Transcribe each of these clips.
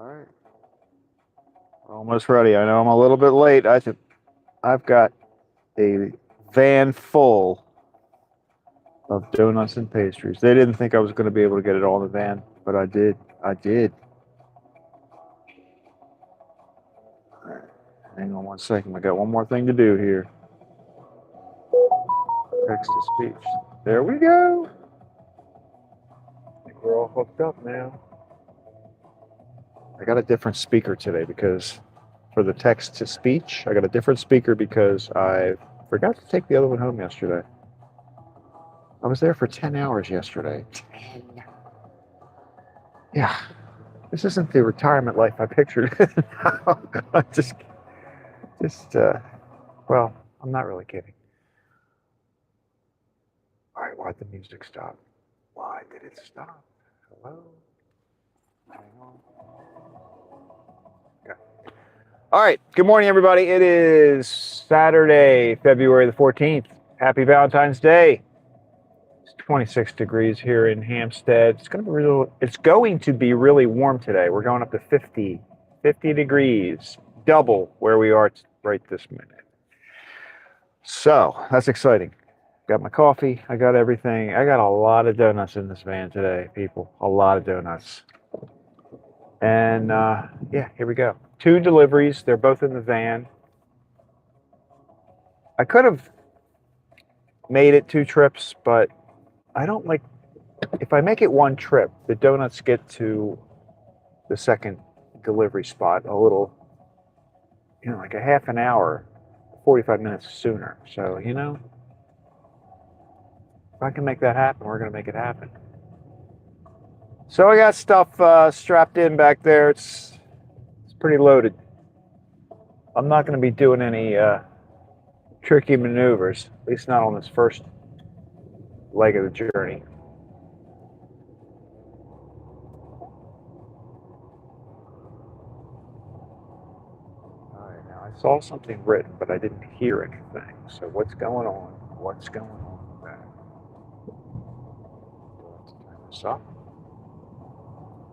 right, almost ready. I know I'm a little bit late. I've got a van full of donuts and pastries. They didn't think I was going to be able to get it all in the van, but I did. I did. All right, hang on one second. I got one more thing to do here. Text to speech. There we go. I think we're all hooked up now. I got a different speaker today because for the text to speech, I got a different speaker because I forgot to take the other one home yesterday. I was there for 10 hours yesterday. 10. Yeah. This isn't the retirement life I pictured. I well, I'm not really kidding. All right, why'd the music stop? Why did it stop? Hello? Hang on. Okay. All right, good morning, everybody. It is Saturday, February the 14th. Happy Valentine's Day. It's 26 degrees here in Hampstead. It's going to be really warm today. We're going up to 50 degrees, double where we are right this minute. So that's exciting. Got my coffee. I got everything. I got a lot of donuts in this van today, people. A lot of donuts. And yeah, here we go. 2 deliveries. They're both in the van. I could have made it 2 trips, but I don't like, if I make it 1 trip, the donuts get to the second delivery spot a little, like a half an hour, 45 minutes sooner. So, if I can make that happen, we're going to make it happen. So I got stuff strapped in back there. It's pretty loaded. I'm not going to be doing any tricky maneuvers, at least not on this first leg of the journey. All right, now I saw something written, but I didn't hear anything. So what's going on? What's going on with that? Let's turn this up.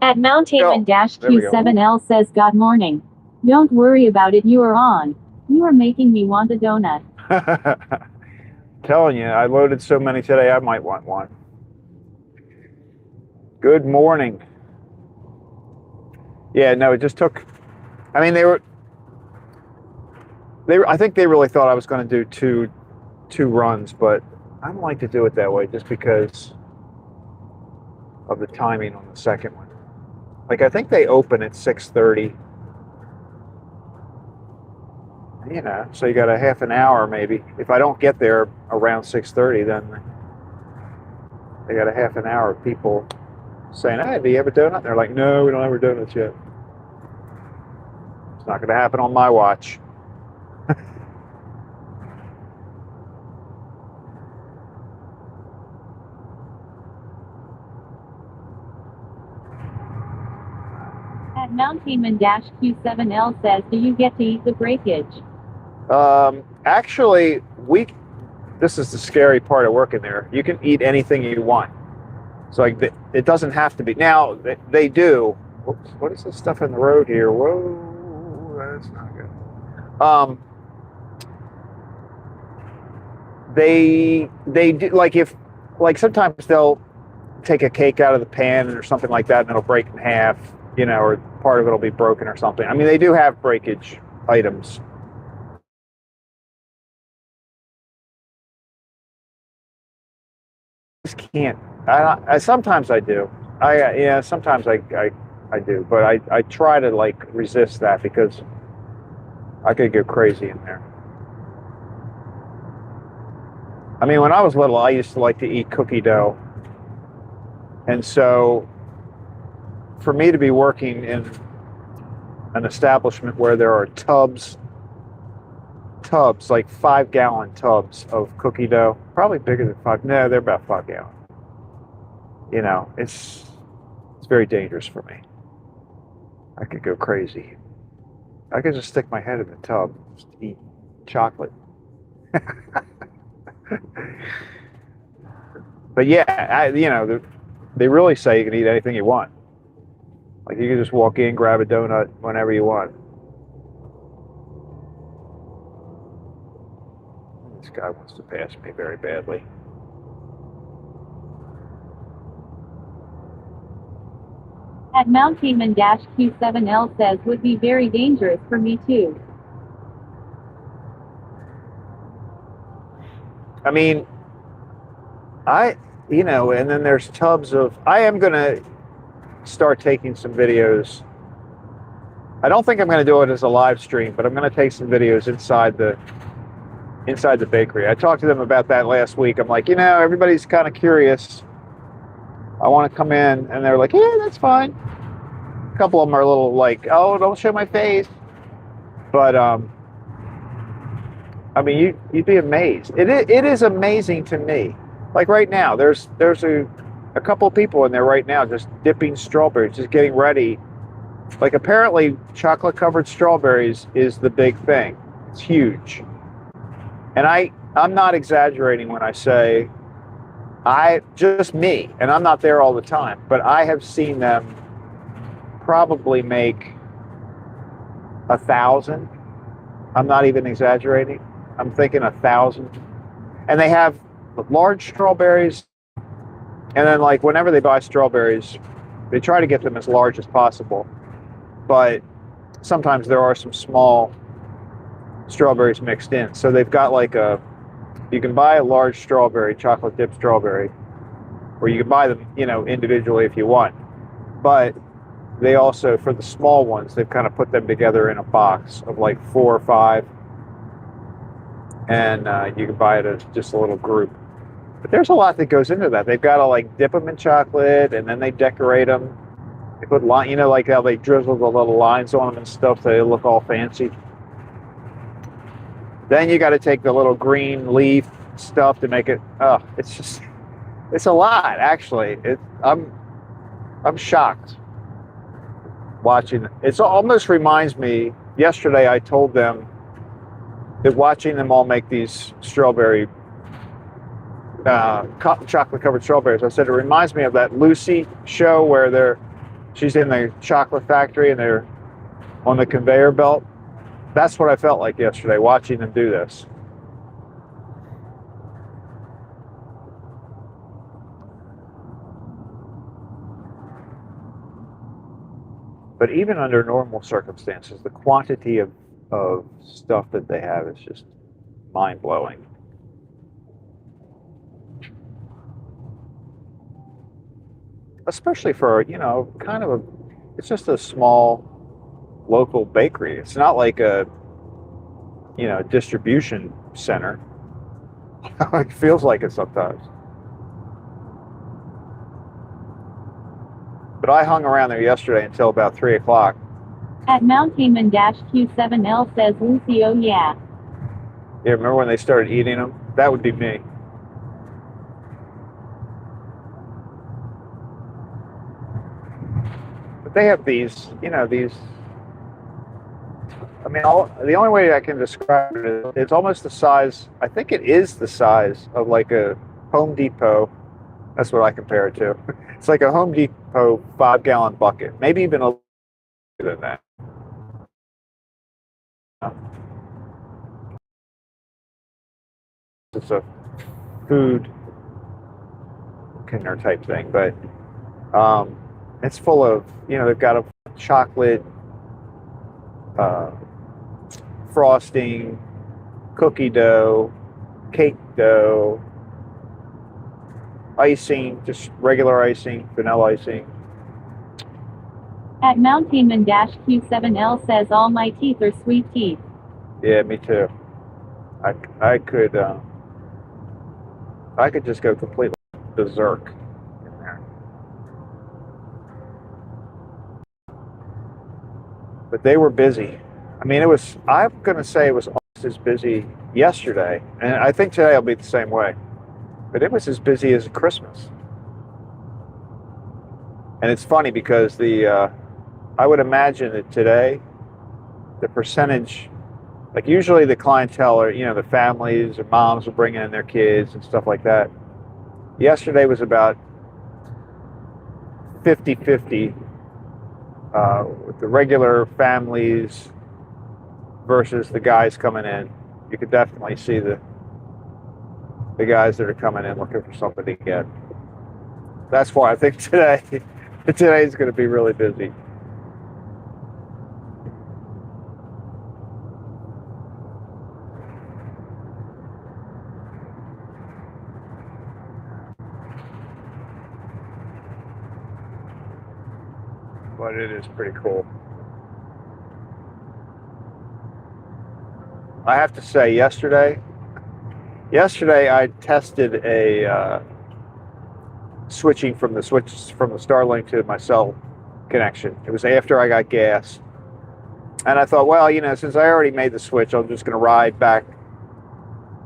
At Mount Haven-Q7L says, "Good morning. Don't worry about it, you are on. You are making me want a donut." Telling you, I loaded so many today, I might want one. Good morning. Yeah, no, it just took, I mean, I think they really thought I was going to do two runs, but I don't like to do it that way just because of the timing on the second one. Like, I think they open at 6:30. So you got a half an hour maybe. If I don't get there around 6:30, then they got a half an hour of people saying, "Hey, do you have a donut?" And they're like, "No, we don't have our donuts yet." It's not going to happen on my watch. At Mount Haven-Q7L says, "Do you get to eat the breakage?" Actually, this is the scary part of working there. You can eat anything you want. So like it doesn't have to be. Now they do. Whoops, what is this stuff in the road here? Whoa, that's not good. They do, like sometimes they'll take a cake out of the pan or something like that, and it'll break in half, or part of it'll be broken or something. I mean, they do have breakage items. Just can't. I sometimes I do. Sometimes I do, but I try to resist that because I could go crazy in there. I mean, when I was little, I used to like to eat cookie dough, and so for me to be working in an establishment where there are tubs, like 5-gallon tubs of cookie dough, probably bigger than 5. No, they're about 5 gallon. It's very dangerous for me. I could go crazy. I could just stick my head in the tub, just eat chocolate. But yeah, they really say you can eat anything you want. Like you can just walk in, grab a donut whenever you want. This guy wants to pass me very badly. At Mount Cayman-Q7L says would be very dangerous for me too. I mean, and then there's tubs of, I am going to start taking some videos. I don't think I'm going to do it as a live stream, but I'm going to take some videos inside the bakery. I talked to them about that last week. I'm like, everybody's kind of curious. I want to come in, and they're like, yeah, that's fine. A couple of them are a little like, oh, don't show my face. But I mean, you'd be amazed. It is amazing to me. Like right now, there's a couple of people in there right now just dipping strawberries, just getting ready. Like apparently chocolate covered strawberries is the big thing. It's huge. And I'm not exaggerating when I say just me, and I'm not there all the time, but I have seen them probably make 1,000. I'm not even exaggerating. I'm thinking 1,000. And they have large strawberries, and then like whenever they buy strawberries, they try to get them as large as possible. But sometimes there are some small strawberries mixed in. So they've got like you can buy a large strawberry, chocolate dipped strawberry, or you can buy them, individually if you want. But they also, for the small ones, they've kind of put them together in a box of like 4 or 5. And you can buy it as just a little group. But there's a lot that goes into that. They've got to like dip them in chocolate, and then they decorate them. They put like how they drizzle the little lines on them and stuff so they look all fancy. Then you got to take the little green leaf stuff to make it. Oh, it's a lot actually. I'm shocked watching it. It almost reminds me. Yesterday I told them that watching them all make these strawberry chocolate covered strawberries. I said it reminds me of that Lucy show where she's in the chocolate factory and they're on the conveyor belt. That's what I felt like yesterday watching them do this. But even under normal circumstances, the quantity of stuff that they have is just mind-blowing. Especially for, it's just a small local bakery. It's not like a distribution center. It feels like it sometimes. But I hung around there yesterday until about 3 o'clock. At Mount Cayman-Q7L says Lucy, oh yeah. Yeah, remember when they started eating them? That would be me. But they have these, I mean, the only way I can describe it is it's almost the size, I think it is the size of like a Home Depot. That's what I compare it to. It's like a Home Depot 5-gallon bucket, maybe even a little bigger than that. It's a food container type thing, but it's full of, they've got a chocolate frosting, cookie dough, cake dough, icing, just regular icing, vanilla icing. At Mount Cayman-Q7L says all my teeth are sweet teeth. Yeah, me too. I could just go completely berserk in there. But they were busy. I mean, I'm going to say it was almost as busy yesterday, and I think today will be the same way. But it was as busy as Christmas. And it's funny because I would imagine that today, the percentage, like usually the clientele are, the families or moms are bringing in their kids and stuff like that. Yesterday was about 50-50 with the regular families versus the guys coming in. You could definitely see the guys that are coming in looking for something to get. That's why I think today is going to be really busy. But it is pretty cool. I have to say, yesterday I tested a switching from the Starlink to my cell connection. It was after I got gas, and I thought, well, since I already made the switch, I'm just going to ride back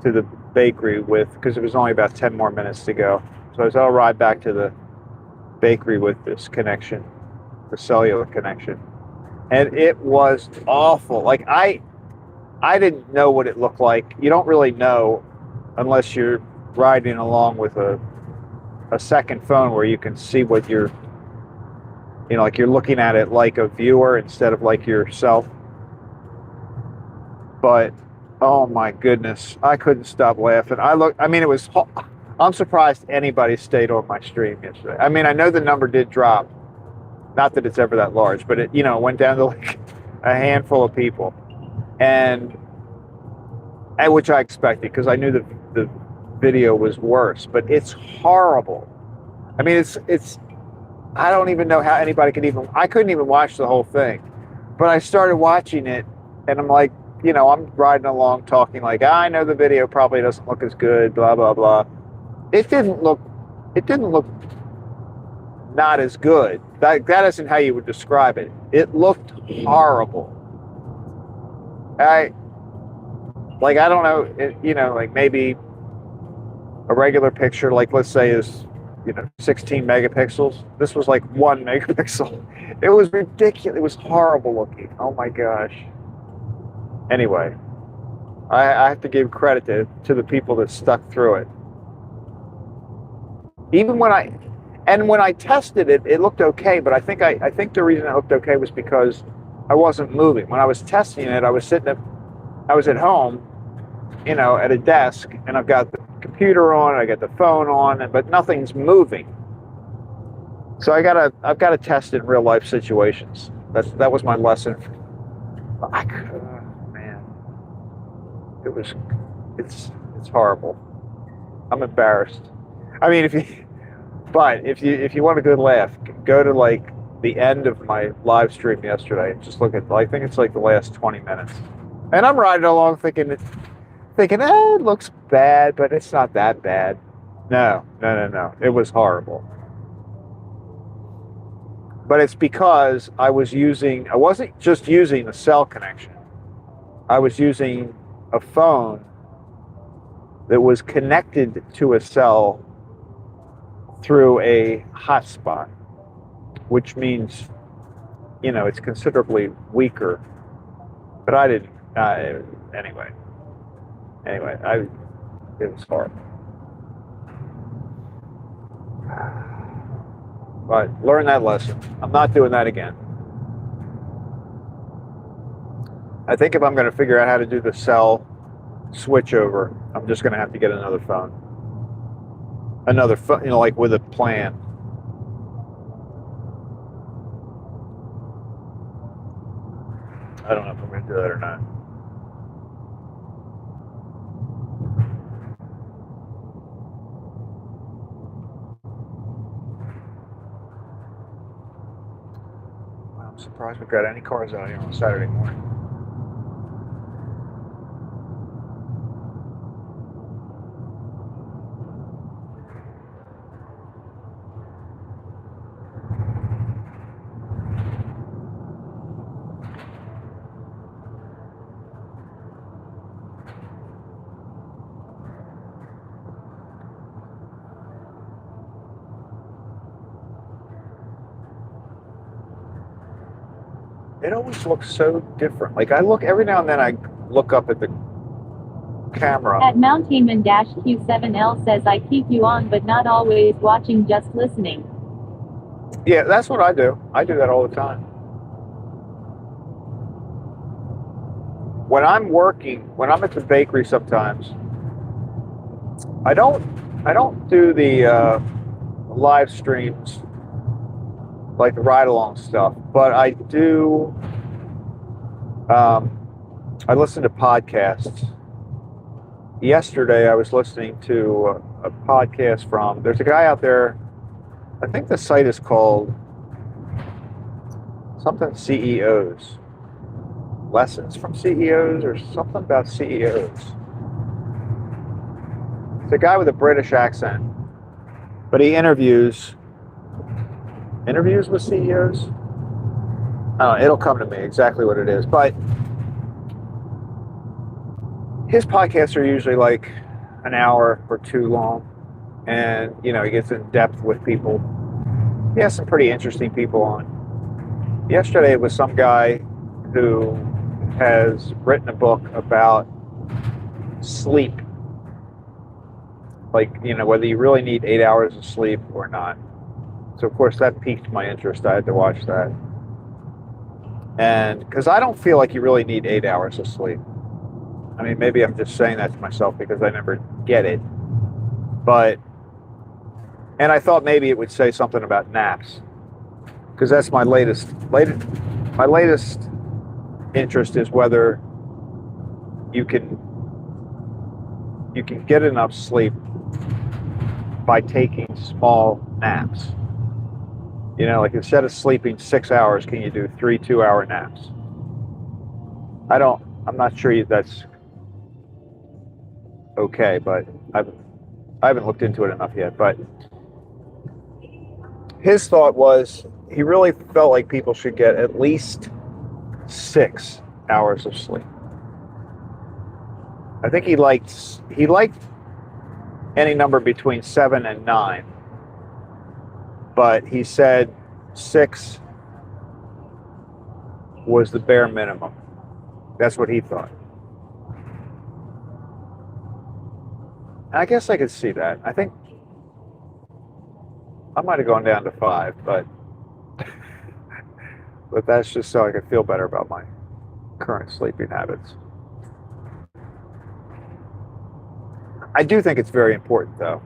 to the bakery because it was only about 10 more minutes to go. So I said, I'll ride back to the bakery with this connection, the cellular connection, and it was awful. Like I didn't know what it looked like. You don't really know unless you're riding along with a second phone where you can see what you're, like you're looking at it like a viewer instead of like yourself. But oh my goodness, I couldn't stop laughing. I'm surprised anybody stayed on my stream yesterday. I mean, I know the number did drop. Not that it's ever that large, but it went down to like a handful of people. And which I expected because I knew the video was worse, but it's horrible. I mean, it's I don't even know how anybody I couldn't even watch the whole thing. But I started watching it and I'm like, I'm riding along talking like, I know the video probably doesn't look as good, blah, blah, blah. It didn't look not as good. That isn't how you would describe it. It looked horrible. I don't know, like maybe a regular picture, like let's say is, 16 megapixels. This was like 1 megapixel. It was ridiculous. It was horrible looking. Oh my gosh. Anyway, I have to give credit to the people that stuck through it. Even when I tested it, it looked okay, but I think the reason it looked okay was because I wasn't moving. When I was testing it, I was at home, at a desk, and I've got the computer on, I got the phone on, but nothing's moving. So I've got to test in real life situations. That was my lesson. Man, it's horrible. I'm embarrassed. I mean, if you want a good laugh, go to like the end of my live stream yesterday and just look at, I think it's like the last 20 minutes. And I'm riding along thinking, it looks bad, but it's not that bad. No. It was horrible. But it's because I wasn't just using a cell connection. I was using a phone that was connected to a cell through a hotspot, which means, it's considerably weaker. But I didn't, anyway, it was horrible. But learn that lesson. I'm not doing that again. I think if I'm going to figure out how to do the cell switch over, I'm just going to have to get another phone. Another phone, like with a plan. I don't know if I'm going to do that or not. I'm surprised we've got any cars out here on Saturday morning. It always looks so different. Like every now and then I look up at the camera. At Mountainman-Q7L says, I keep you on, but not always watching, just listening. Yeah, that's what I do. I do that all the time. when I'm working, when I'm at the bakery sometimes, I don't do the live streams like the ride along stuff, but I do. I listen to podcasts. Yesterday, I was listening to a podcast from. There's a guy out there. I think the site is called something CEOs. Lessons from CEOs or something about CEOs. It's a guy with a British accent, but he interviews with CEOs. I don't know, it'll come to me exactly what it is, but his podcasts are usually like an hour or two long, and he gets in depth with people. He has some pretty interesting people on. Yesterday it was some guy who has written a book about sleep, like whether you really need 8 hours of sleep or not. So of course that piqued my interest. I had to watch that, and because I don't feel like you really need 8 hours of sleep. I mean, maybe I'm just saying that to myself because I never get it. And I thought maybe it would say something about naps, because that's my latest interest is whether you can get enough sleep by taking small naps. Like instead of sleeping 6 hours, can you do 3 2-hour naps? I'm not sure that's okay, but I haven't looked into it enough yet. But his thought was he really felt like people should get at least 6 hours of sleep. I think he liked any number between 7 and 9, but he said 6 was the bare minimum. That's what he thought. And I guess I could see that. I think I might have gone down to 5, but that's just so I could feel better about my current sleeping habits. I do think it's very important, though.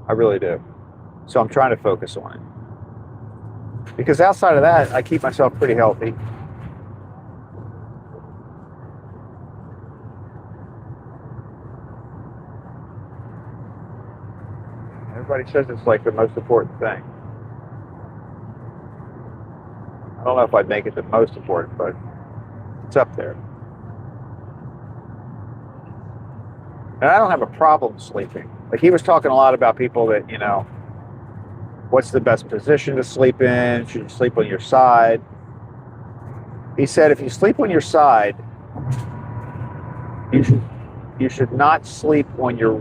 I really do. So I'm trying to focus on it. Because outside of that, I keep myself pretty healthy. Everybody says it's like the most important thing. I don't know if I'd make it the most important, but it's up there. And I don't have a problem sleeping. Like he was talking a lot about people that, what's the best position to sleep in? Should you sleep on your side? He said if you sleep on your side, you should not sleep on your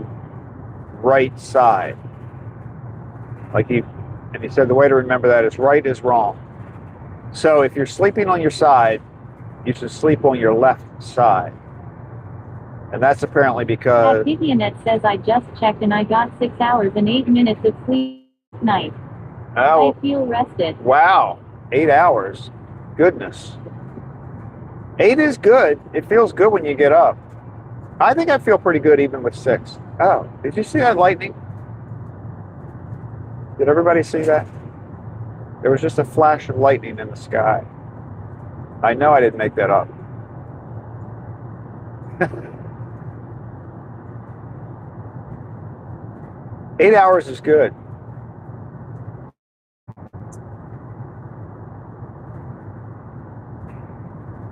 right side. And he said the way to remember that is right is wrong. So if you're sleeping on your side, you should sleep on your left side. And that's apparently because... Vivianet says I just checked and I got 6 hours and 8 minutes of sleep night. Oh, I feel rested. Wow, 8 hours. Goodness. 8 is good. It feels good when you get up. I think I feel pretty good even with 6. Oh, did you see that lightning? Did everybody see that? There was just a flash of lightning in the sky. I know I didn't make that up. 8 hours is good.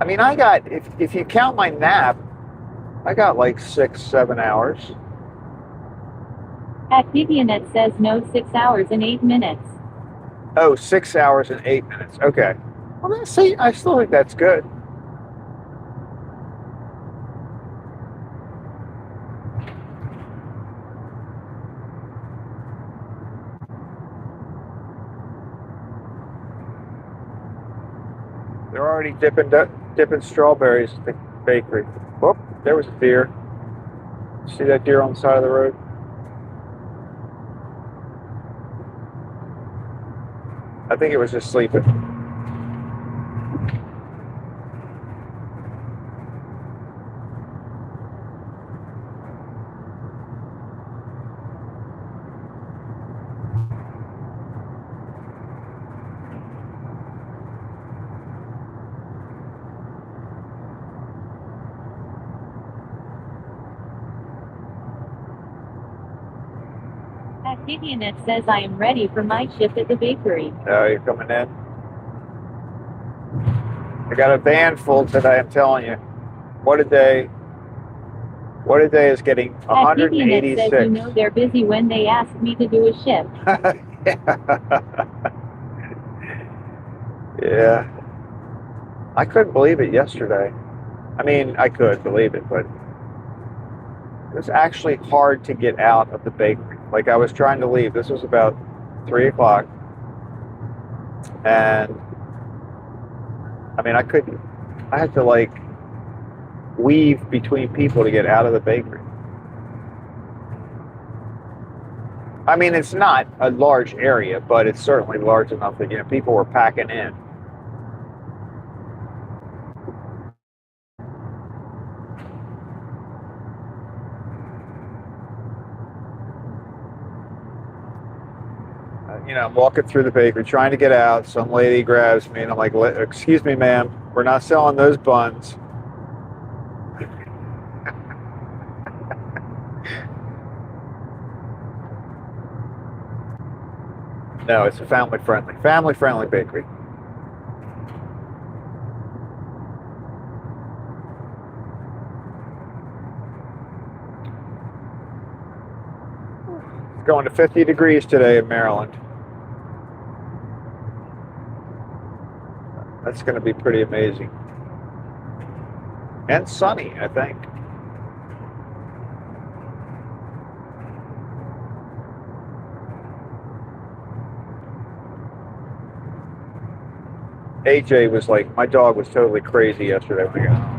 I mean, I got, if you count my nap, I got like 6, 7 hours. Vivianet says no, 6 hours and 8 minutes. Oh, 6 hours and 8 minutes. Okay. Well, see, I still think that's good. They're already dipping strawberries at the bakery. Whoop, there was a deer. See that deer on the side of the road? I think it was just sleeping. Activionet says I am ready for my shift at the bakery. Oh, you're coming in? I got a van full today, I'm telling you. What a day. What a day is getting 186. Activionet says you know they're busy when they ask me to do a shift. Yeah. I couldn't believe it yesterday. I mean, I could believe it, but it was actually hard to get out of the bakery. Like, I was trying to leave. This was about 3 o'clock. And, I mean, I couldn't. I had to, like, weave between people to get out of the bakery. I mean, it's not a large area, but it's certainly large enough that, you know, people were packing in. You know, I'm walking through the bakery, trying to get out. Some lady grabs me, and I'm like, "Excuse me, ma'am, we're not selling those buns." No, it's a family-friendly bakery. It's going to 50 degrees today in Maryland. That's going to be pretty amazing. And sunny, I think. AJ was like, my dog was totally crazy yesterday when I got home.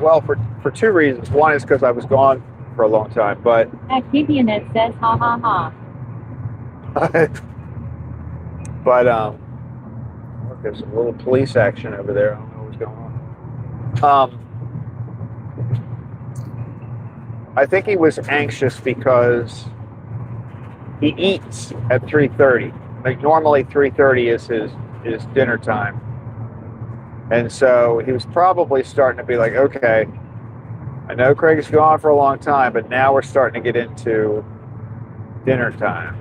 Well, for two reasons. One is because I was gone for a long time, but Activionet says ha ha ha. but look, there's a little police action over there. I don't know what's going on. I think he was anxious because he eats at 3:30. Like, normally 3:30 is his dinner time. And so he was probably starting to be like, okay, I know Craig's gone for a long time, but now we're starting to get into dinner time.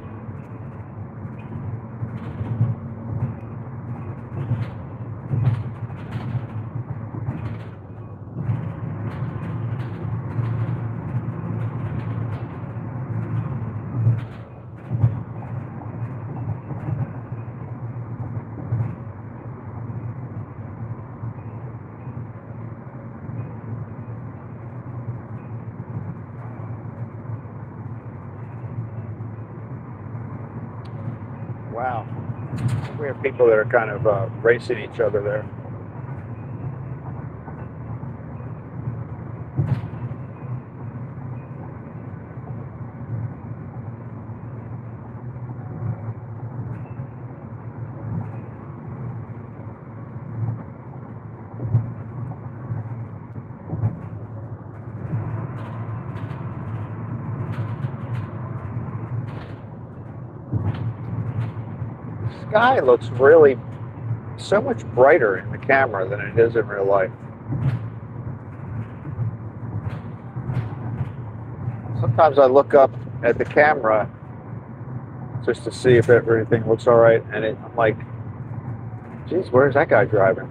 Wow. We have people that are kind of racing each other there. Sky looks really so much brighter in the camera than it is in real life. Sometimes I look up at the camera just to see if everything looks all right, and I'm like, geez, where's that guy driving?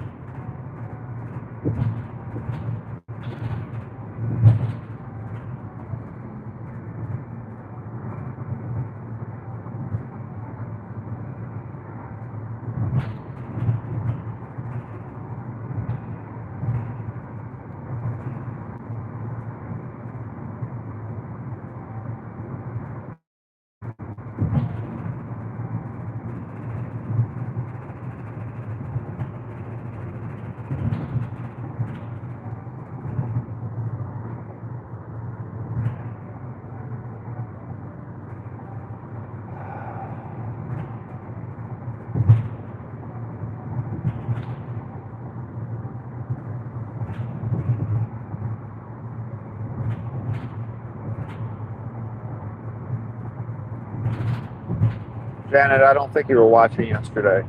Janet, I don't think you were watching yesterday,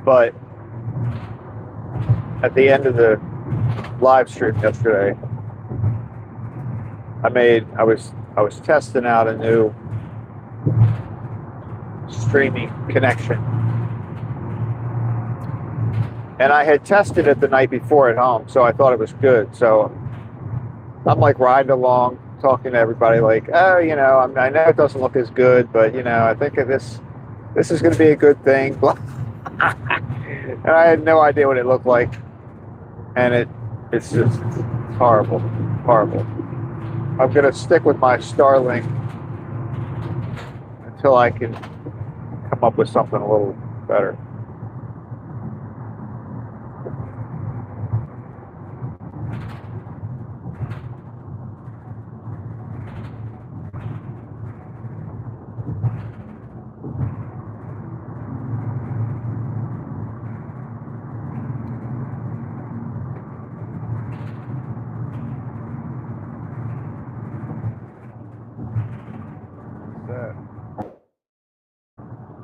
but at the end of the live stream yesterday, I was testing out a new streaming connection. And I had tested it the night before at home, so I thought it was good. So I'm like riding along, talking to everybody like, oh, you know, I know it doesn't look as good, but, you know, I think this is going to be a good thing. And I had no idea what it looked like. And it's just horrible, horrible. I'm going to stick with my Starlink until I can come up with something a little better.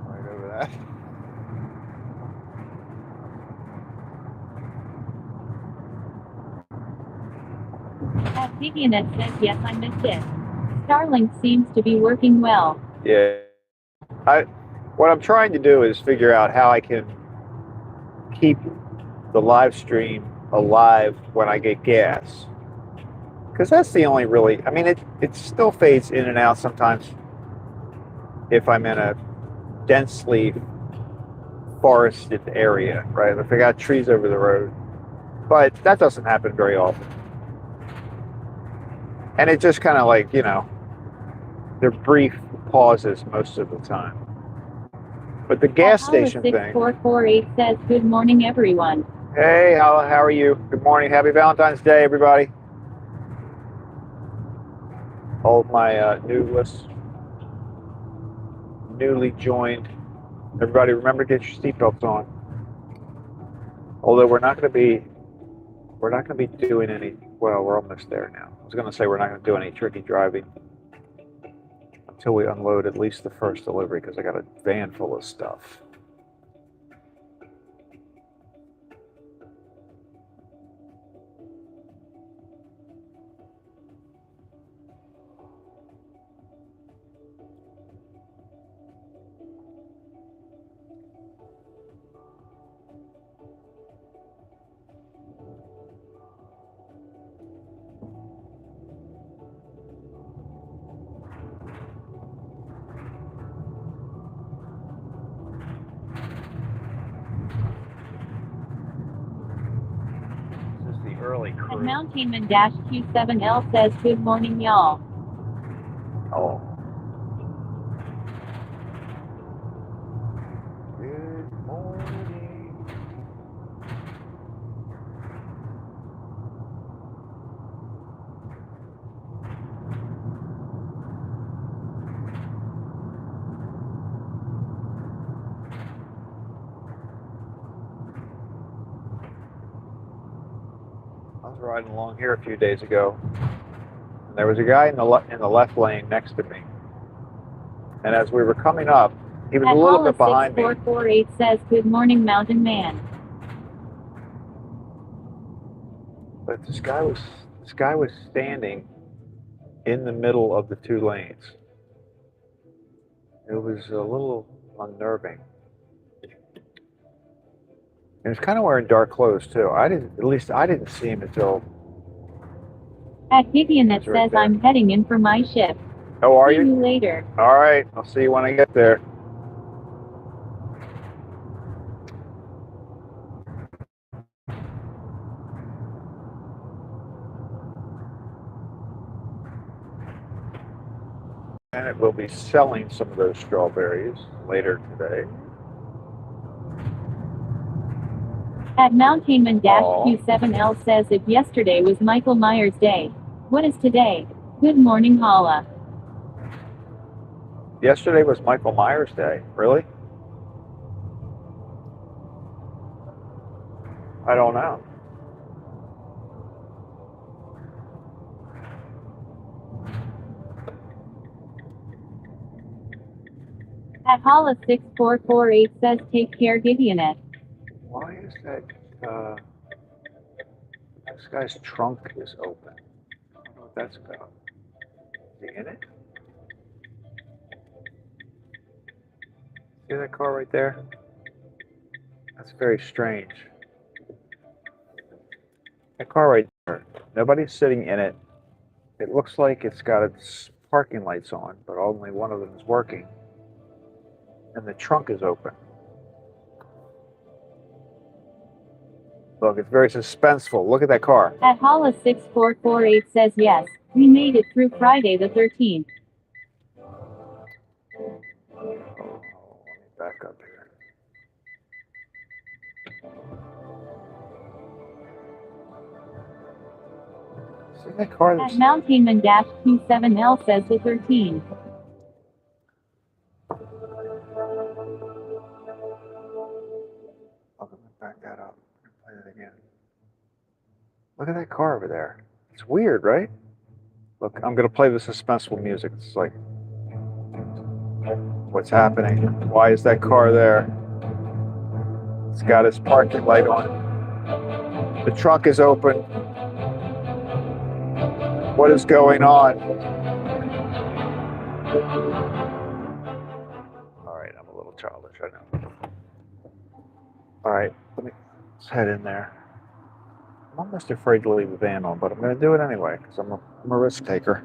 Right over that. Vivianet says yes, I missed it. Starlink seems to be working well. Yeah. What I'm trying to do is figure out how I can keep the live stream alive when I get gas. Because that's the only really, I mean, it still fades in and out sometimes if I'm in a densely forested area, right? If I got trees over the road. But that doesn't happen very often. And it just kind of like, you know, they're brief pauses most of the time. But the gas station thing. 6448 says, good morning, everyone. Hey, how are you? Good morning. Happy Valentine's Day, everybody. All of my newly joined. Everybody remember to get your seatbelts on. Although we're not going to be doing any, well, we're almost there now. I was going to say we're not going to do any tricky driving until we unload at least the first delivery, because I got a van full of stuff. Early crew. And Mountainman-Q7L says, good morning, y'all. Oh. Good morning. I was riding along here a few days ago, and there was a guy in the left lane next to me. And as we were coming up, he was a little bit behind me. 6448 says, good morning, Mountain Man. But this guy was standing in the middle of the two lanes. It was a little unnerving. And he's kind of wearing dark clothes too. I didn't see him until. Vivianet says, I'm heading in for my shift. Oh, are you? See you later. All right, I'll see you when I get there. And it will be selling some of those strawberries later today. Mountainman-Q7L says, if yesterday was Michael Myers Day, what is today? Good morning, Holla. Yesterday was Michael Myers Day. Really? I don't know. Holla6448 says, take care, Gideonet. Why is that? This guy's trunk is open. I don't know what that's about. Is he in it? See that car right there? That's very strange. That car right there. Nobody's sitting in it. It looks like it's got its parking lights on, but only one of them is working. And the trunk is open. Look, it's very suspenseful. Look at that car. At Hollis 6448 says yes, we made it through Friday the 13th. Oh, let me back up here. See that car? At Mountainman-27L says the 13th. Oh, let me back that up and play it again. Look at that car over there. It's weird, right? Look, I'm going to play the suspenseful music. It's like, what's happening? Why is that car there? It's got its parking light on. The trunk is open. What is going on? All right, I'm a little childish, I know. All right, let's head in there. I'm almost afraid to leave the van on, but I'm going to do it anyway because I'm a risk taker.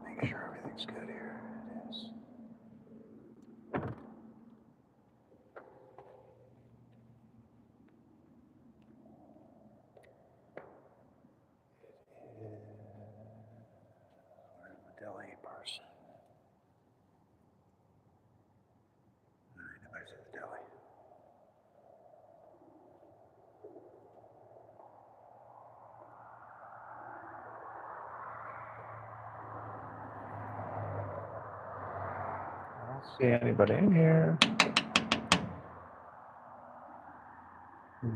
Make sure everything's good here. It is. Where's my deli person? Nobody's at the deli. I don't see anybody in here.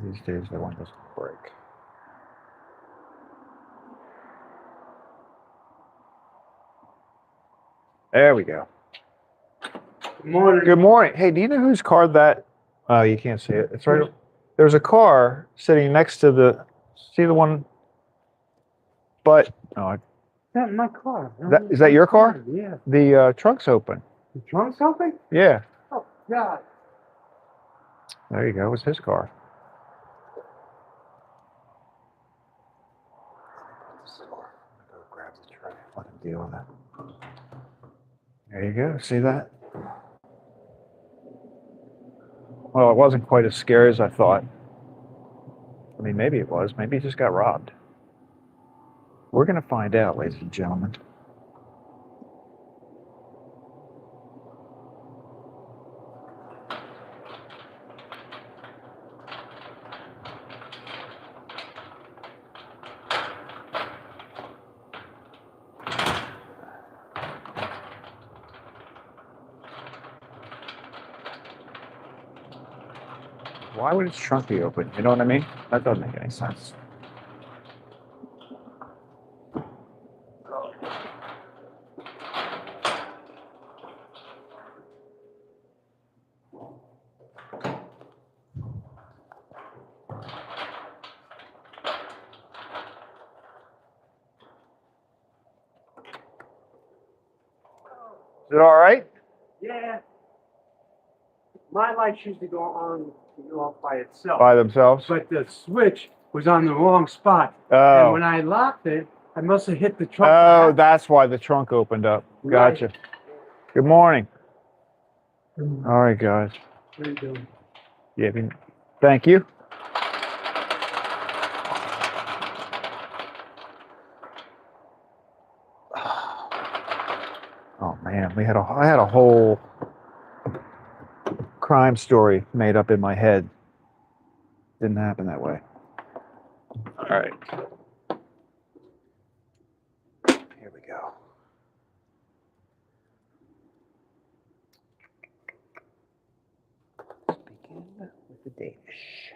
These days, the one doesn't break. There we go. Good morning. Good morning. Hey, do you know whose car that? Oh, you can't see it. It's right. There's a car sitting next to the. See the one? But oh, That's my car. is that your car? Yeah. The trunk's open. The trunk's open? Yeah. Oh, God. There you go. It was his car. I'm gonna go grab the tray. Let him deal with it. There you go. See that? Well, it wasn't quite as scary as I thought. I mean, maybe it was. Maybe he just got robbed. We're going to find out, ladies and gentlemen. Why would its trunk be open? You know what I mean? That doesn't make any sense. Is it all right? Yeah. My lights used to go on and off by itself. By themselves? But the switch was on the wrong spot. Oh. And when I locked it, I must have hit the trunk. Oh, that's why the trunk opened up. Gotcha. Right. Good morning. All right, guys. How you doing? Yeah, thank you. Oh man, I had a whole crime story made up in my head. Didn't happen that way. All right. Here we go. Begin with the Danish.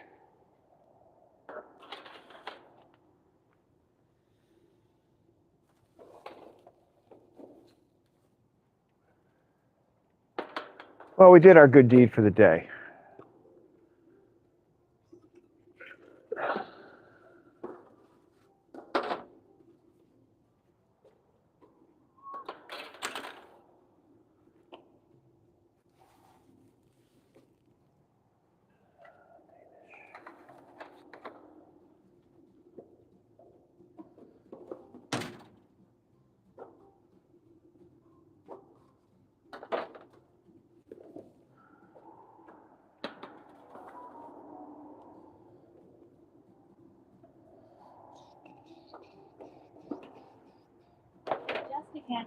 Well, we did our good deed for the day.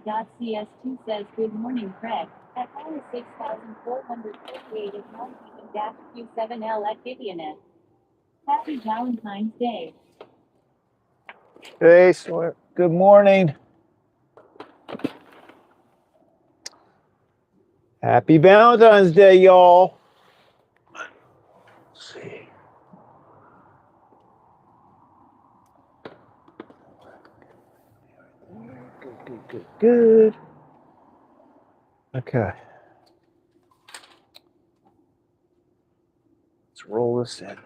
Justicat.cs2 says, Good morning, Craig. At Hall 6448 at Mount Q7L at Gideonet. Happy Valentine's Day. Hey, Sawyer. Good morning. Happy Valentine's Day, y'all. Let's see. Good. Okay. Let's roll this in.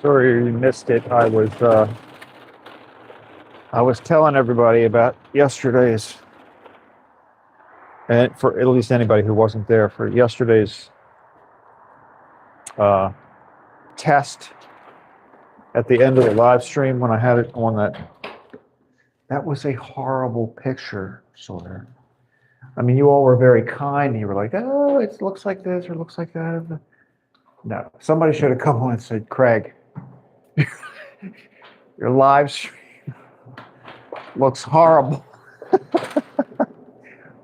Sorry you missed it. I was telling everybody about yesterday's, and for at least anybody who wasn't there, for yesterday's test at the end of the live stream when I had it on that was a horrible picture, Sawyer. I mean, you all were very kind. You were like, oh, it looks like this or looks like that. No, somebody should have come on and said, Craig, your live stream looks horrible.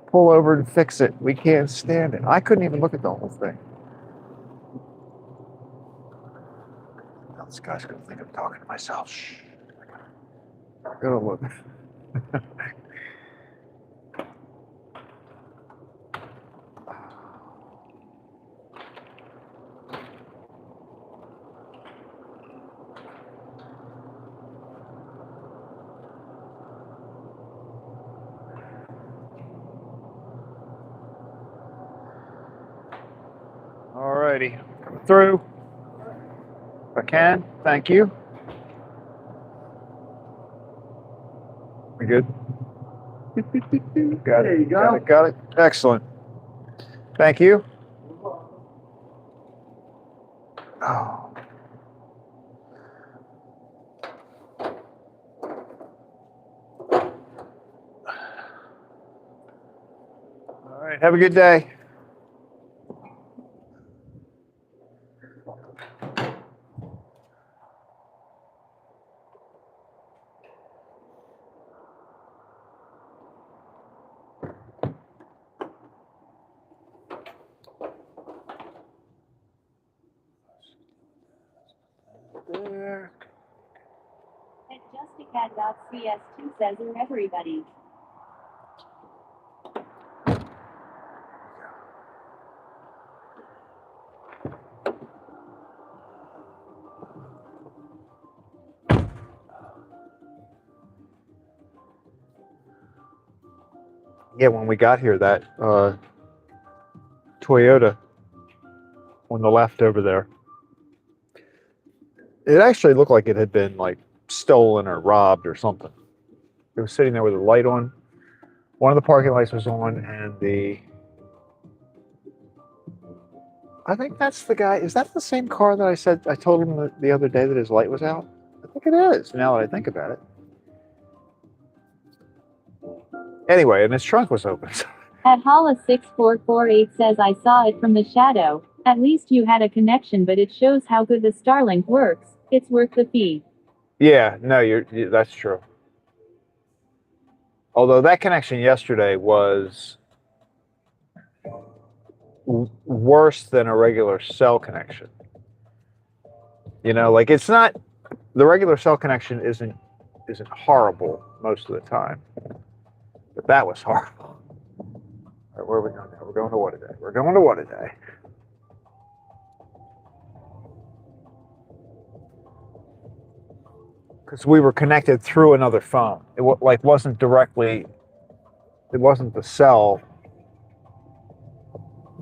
Pull over and fix it. We can't stand it. I couldn't even look at the whole thing. Now this guy's going to think I'm talking to myself. Shh. I gotta look. Alrighty, coming through. If I can, thank you. We good? Got There it. you go. Got it. Excellent. Thank you. Oh. All right. Have a good day. There. At Justicat.cs2 says, everybody. Yeah, when we got here, that Toyota on the left over there, it actually looked like it had been like stolen or robbed or something. It was sitting there with a light on. One of the parking lights was on, and I think that's the guy. Is that the same car that I told him the other day that his light was out? I think it is, now that I think about it. Anyway, and his trunk was open. At Hollis6448 says, I saw it from the shadow. At least you had a connection, but it shows how good the Starlink works. It's worth the fee. Yeah, no, that's true. Although that connection yesterday was worse than a regular cell connection. You know, like it's not the regular cell connection isn't horrible most of the time, but that was horrible. All right, where are we going now? We're going to what a day. We're going to what a day. Because we were connected through another phone. It wasn't directly. It wasn't the cell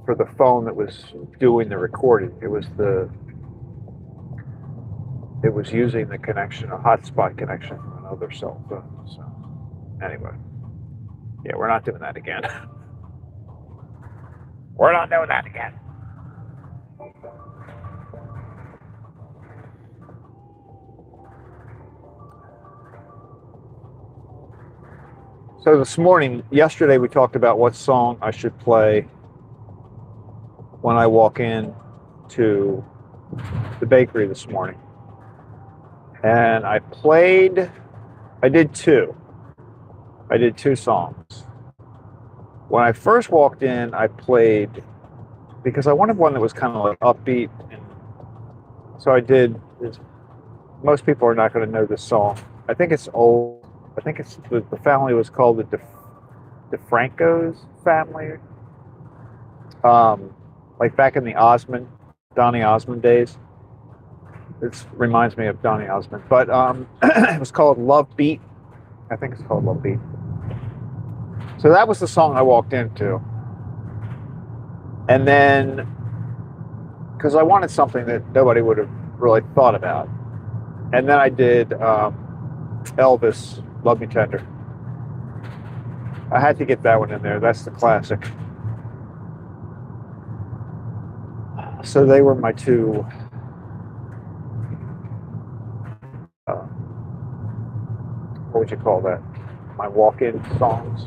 for the phone that was doing the recording. It was using the connection, a hotspot connection from another cell phone. So anyway, yeah, we're not doing that again. We're not doing that again. So yesterday we talked about what song I should play when I walk in to the bakery this morning. And I did two songs. When I first walked in, I played, because I wanted one that was kind of like upbeat. And so most people are not going to know this song. I think it's old. I think the family was called the DeFranco's family. Like back in the Donny Osmond days. It reminds me of Donny Osmond. But it was called Love Beat. I think it's called Love Beat. So that was the song I walked into. And then, because I wanted something that nobody would have really thought about. And then I did Elvis, Love Me Tender. I had to get that one in there. That's the classic. So they were my two what would you call that? My walk-in songs.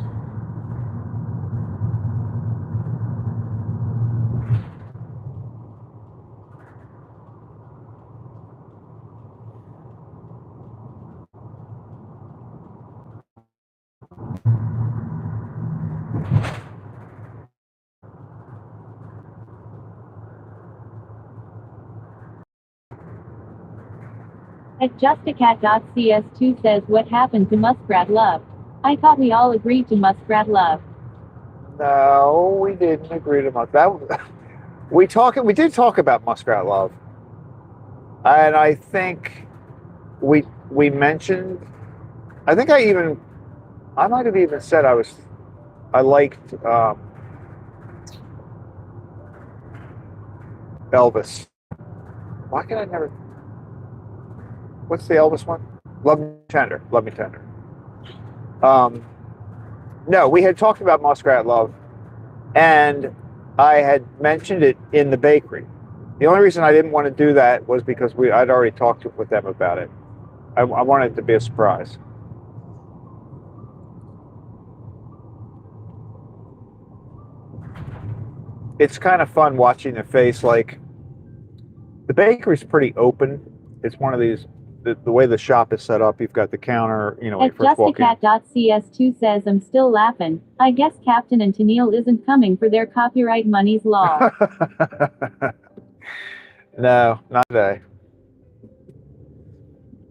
At justacat.cs2 says, what happened to Muskrat Love? I thought we all agreed to Muskrat Love. No, we didn't agree to that. We did talk about Muskrat Love, and I think we mentioned. I think I might have even said I liked Elvis. Why can I never? What's the Elvis one? Love Me Tender. Love Me Tender. No, we had talked about Muskrat Love, and I had mentioned it in the bakery. The only reason I didn't want to do that was because I'd already talked with them about it. I wanted it to be a surprise. It's kind of fun watching the face. Like, the bakery's pretty open. It's one of these. The way the shop is set up, you've got the counter, when you first walk in. Justacat.cs2 says, I'm still laughing. I guess Captain and Tennille isn't coming for their copyright monies law. No, not today.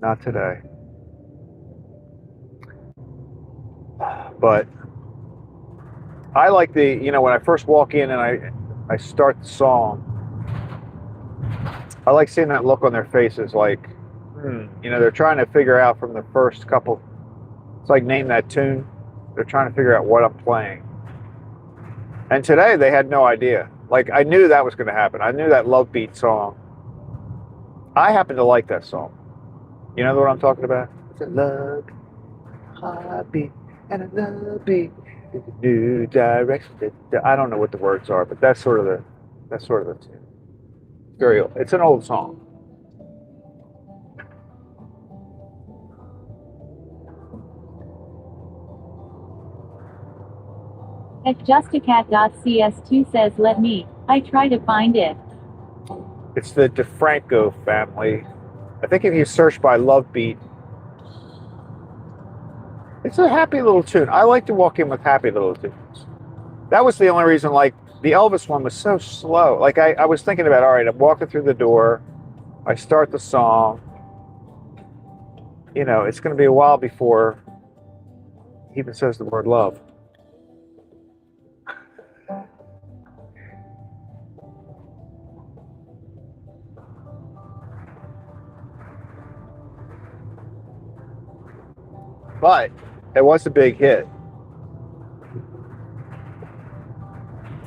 Not today. But I like when I first walk in and I start the song, I like seeing that look on their faces, like, they're trying to figure out from the first couple. It's like name that tune. They're trying to figure out what I'm playing. And today they had no idea. Like, I knew that was going to happen. I knew that Love Beat song. I happen to like that song. You know what I'm talking about? It's a love heartbeat and a love beat. New direction. I don't know what the words are, but that's sort of the tune. Very old. It's an old song. At justacat.cs2 says, I try to find it. It's the DeFranco family. I think if you search by Love Beat, it's a happy little tune. I like to walk in with happy little tunes. That was the only reason, like, the Elvis one was so slow. Like, I was thinking about, all right, I'm walking through the door. I start the song, you know, it's going to be a while before he even says the word love. But it was a big hit.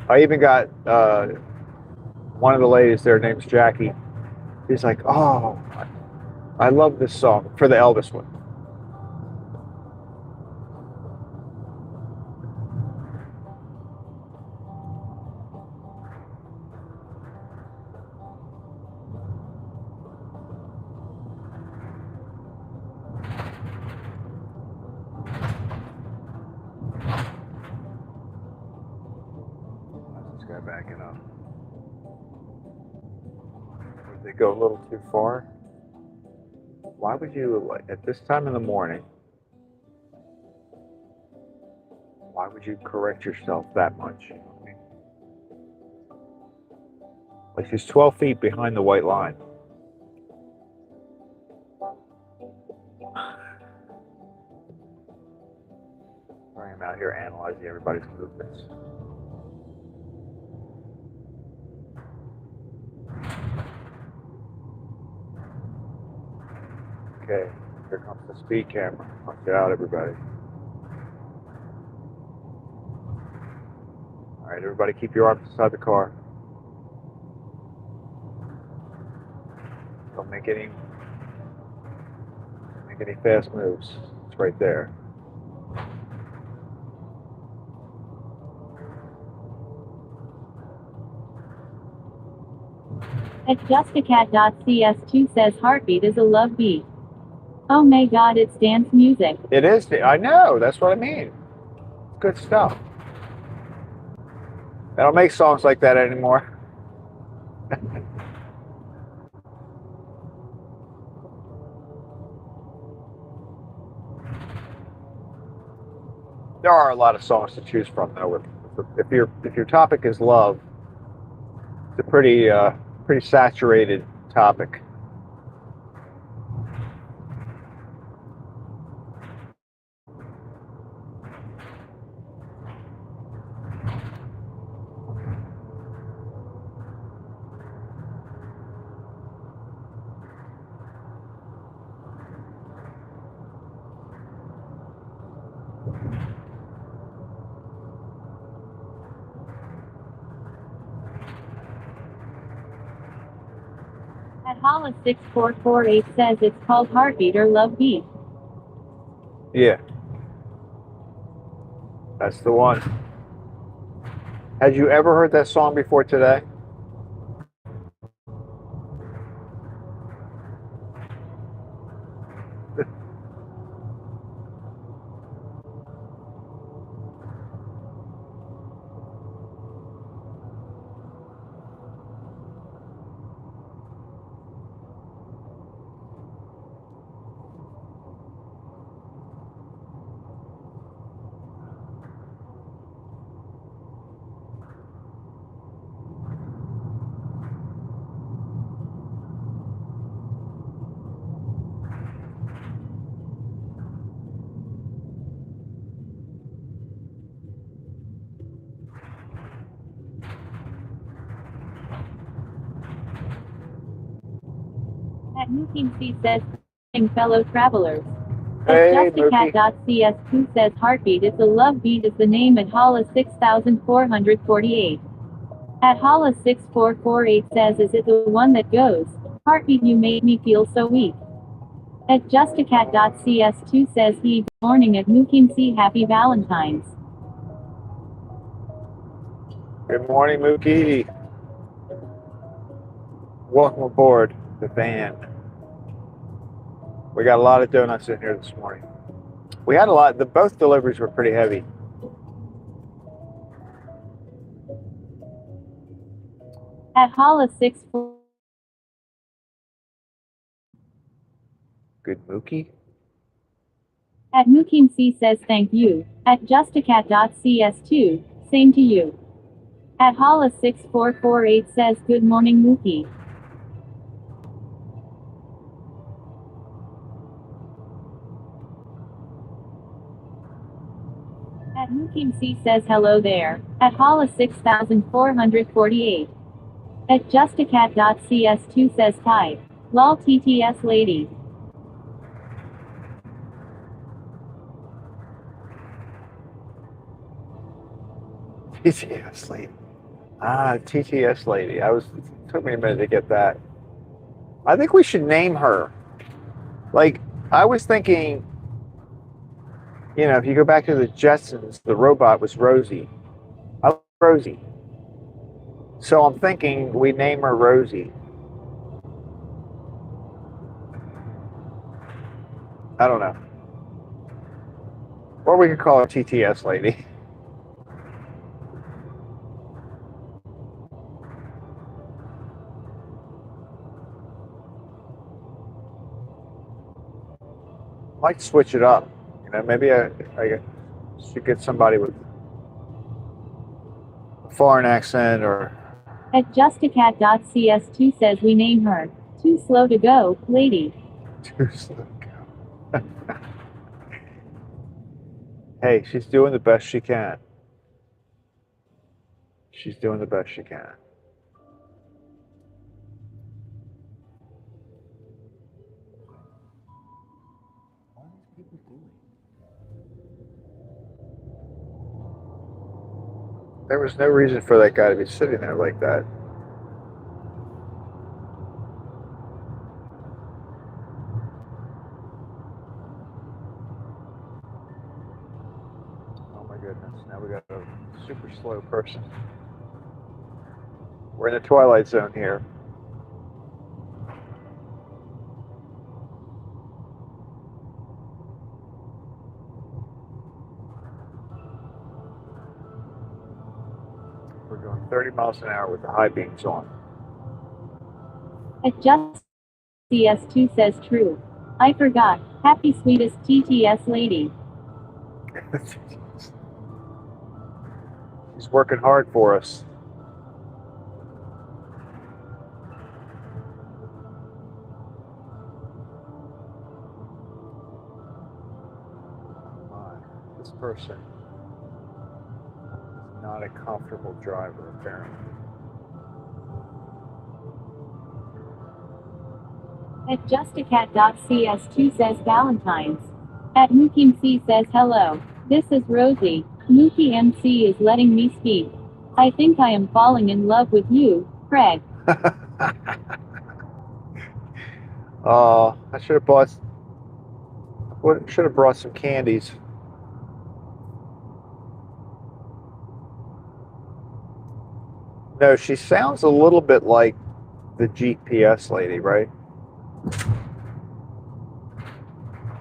I even got one of the ladies there, name's Jackie. She's like, "Oh, I love this song," for the Elvis one. This guy backing up. Did they go a little too far? Why would you, like, at this time in the morning, why would you correct yourself that much? Like, she's 12 feet behind the white line. I'm out here analyzing everybody's movements. Okay, here comes the speed camera. Watch it out, everybody. All right, everybody, keep your arms inside the car. Don't make any fast moves. It's right there. At justacat.cs2 says heartbeat is a love beat. Oh my god, it's dance music. It is. I know. That's what I mean. It's good stuff. I don't make songs like that anymore. There are a lot of songs to choose from, though. If your topic is love, it's a pretty saturated topic. At Hollis6448 says it's called heartbeat or love beat. Yeah, that's the one. Had you ever heard that song before today? At Mookie says, fellow travelers. Hey, At justacat.cs2 says heartbeat is a love beat is the name at Hollis 6448. At Hollis 6448 says is it the one that goes, heartbeat you made me feel so weak. At justacat.cs2 says good morning at Mookie happy Valentine's. Good morning, Mookie. Welcome aboard the van. We got a lot of donuts in here this morning. We had a lot. Both deliveries were pretty heavy. At Hollis 64. Good Mookie. At Mookie says thank you. At justacat.cs2, same to you. At Hollis 6448 says good morning Mookie. At Mukim C says hello there. At Hala 6448. At justacat.cs2 says type. Lol TTS lady. TTS lady. Ah, TTS lady. It took me a minute to get that. I think we should name her. Like, I was thinking, if you go back to the Jetsons, the robot was Rosie. I love Rosie. So I'm thinking we name her Rosie. I don't know. Or we could call her TTS lady. Might switch it up. Maybe I should get somebody with a foreign accent or. At justacat.cs2 says we name her. Too slow to go, lady. Too slow to go. Hey, she's doing the best she can. She's doing the best she can. What are these people doing? There was no reason for that guy to be sitting there like that. Oh my goodness, now we got a super slow person. We're in the twilight zone here. We're going 30 miles an hour with the high beams on. At just CS2 says true. I forgot. Happy sweetest TTS lady. He's working hard for us. This person is not a comfortable driver, apparently. At justacat.cs2 says Valentine's. At Mukim C says hello. This is Rosie. Mookie MC is letting me speak. I think I am falling in love with you, Craig. I should have brought some candies. No, she sounds a little bit like the GPS lady, right?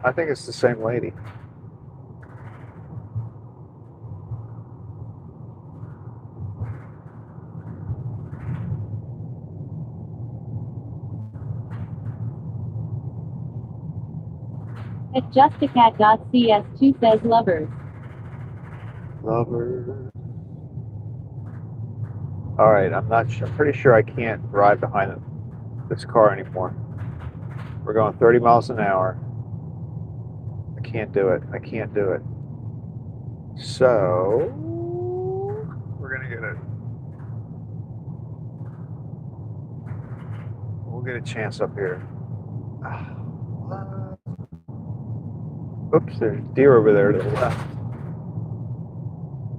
I think it's the same lady. At justacat.cs2 says lovers. Lovers. All right, I'm pretty sure I can't ride behind this car anymore. We're going 30 miles an hour. I can't do it. So we're gonna we'll get a chance up here. Oops, there's a deer over there to the left.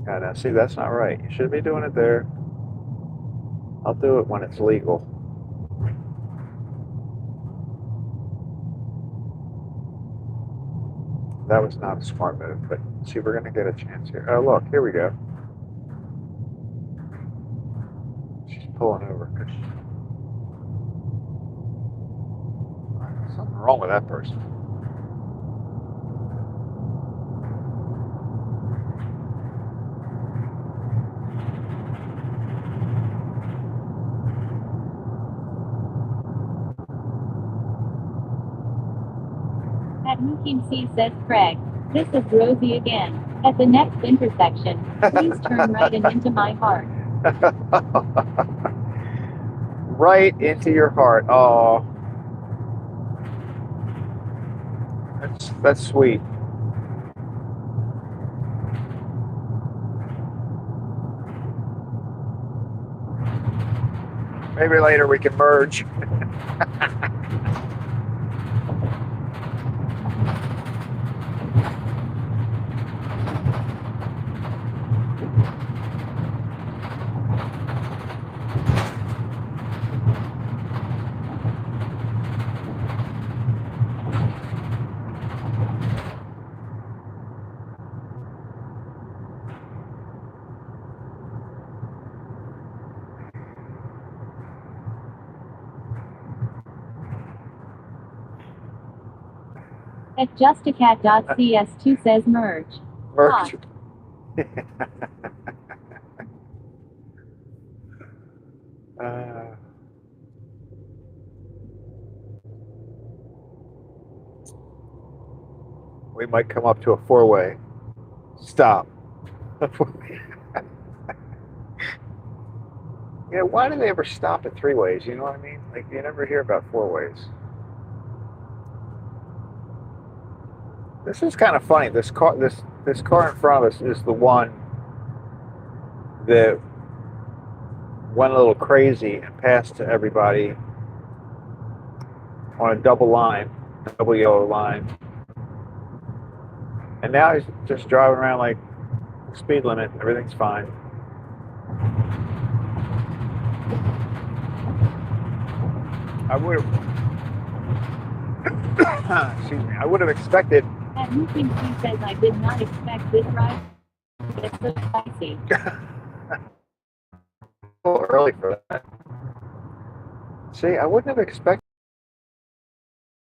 Yeah, now see, that's not right. You shouldn't be doing it there. I'll do it when it's legal. That was not a smart move, but see, we're going to get a chance here. Oh, look, here we go. She's pulling over. Something wrong with that person. At Mukim C says Craig. This is Rosie again. At the next intersection, please turn right and into my heart. Right into your heart. Oh, that's sweet. Maybe later we can merge. At justacat.cs2 says merge. Merge. We might come up to a four-way. Stop. Yeah, why do they ever stop at three ways? You know what I mean? Like, you never hear about four ways. This is kind of funny. This car in front of us is the one that went a little crazy and passed to everybody on a double yellow line. And now he's just driving around like speed limit. Everything's fine. I would have, excuse me, I would have expected. At UPC says I did not expect this ride. It's so spicy. A little early for that. See, I wouldn't have expected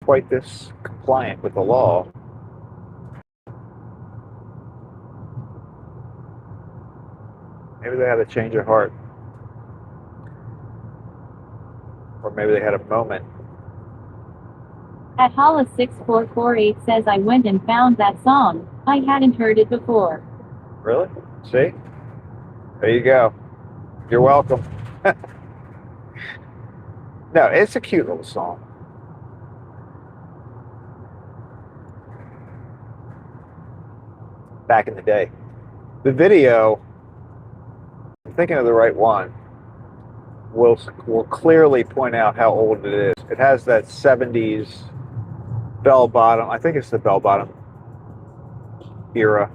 quite this compliant with the law. Maybe they had a change of heart. Or maybe they had a moment. At Hollis6448 says I went and found that song. I hadn't heard it before. Really? See? There you go. You're welcome. No, it's a cute little song. Back in the day. The video, I'm thinking of the right one, will clearly point out how old it is. It has that 70s bell bottom. I think it's the bell bottom era.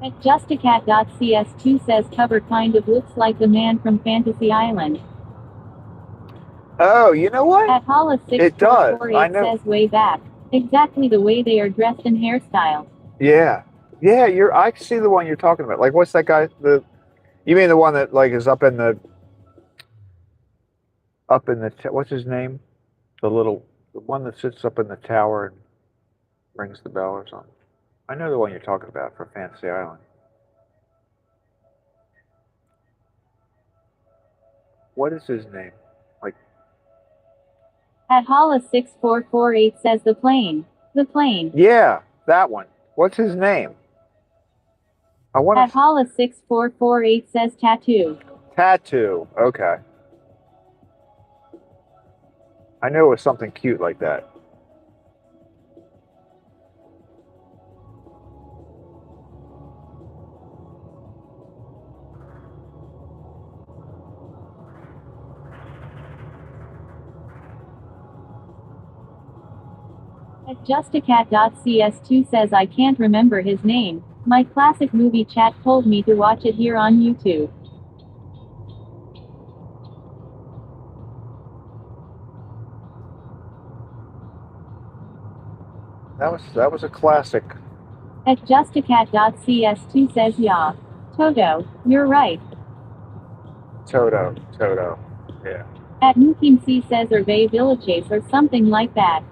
At justacat.cs2 says cover kind of looks like the man from Fantasy Island. Oh, you know what? At It does. I Hollis6448 know. says way back. Exactly the way they are dressed and hairstyle. Yeah. Yeah, I see the one you're talking about. Like, what's that guy? You mean the one that like is up in the what's his name? The one that sits up in the tower and rings the bell or something. I know the one you're talking about for Fantasy Island. What is his name? Like, At Hollis6448 says the plane. The plane. yeah, that one. What's his name? I want At to. Hollis6448 says tattoo. Tattoo. Okay. I knew it was something cute like that. At justacat.cs2 says I can't remember his name. My classic movie chat told me to watch it here on YouTube. That was a classic. At justacat.cs2 says yeah. Toto, you're right. Toto. Yeah. At Nukimc says Hervé Villachase or something like that.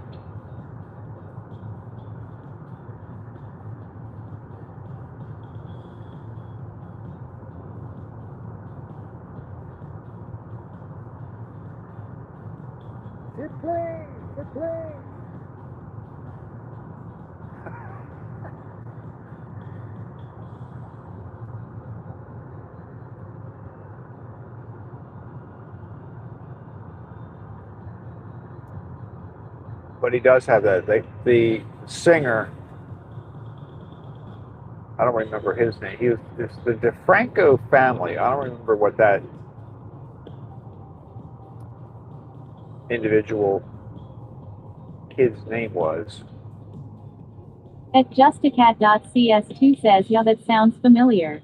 but he does have that. The singer, I don't remember his name. It's the DeFranco family. I don't remember what that individual kid's name was. At justacat.cs2 says, yeah, that sounds familiar.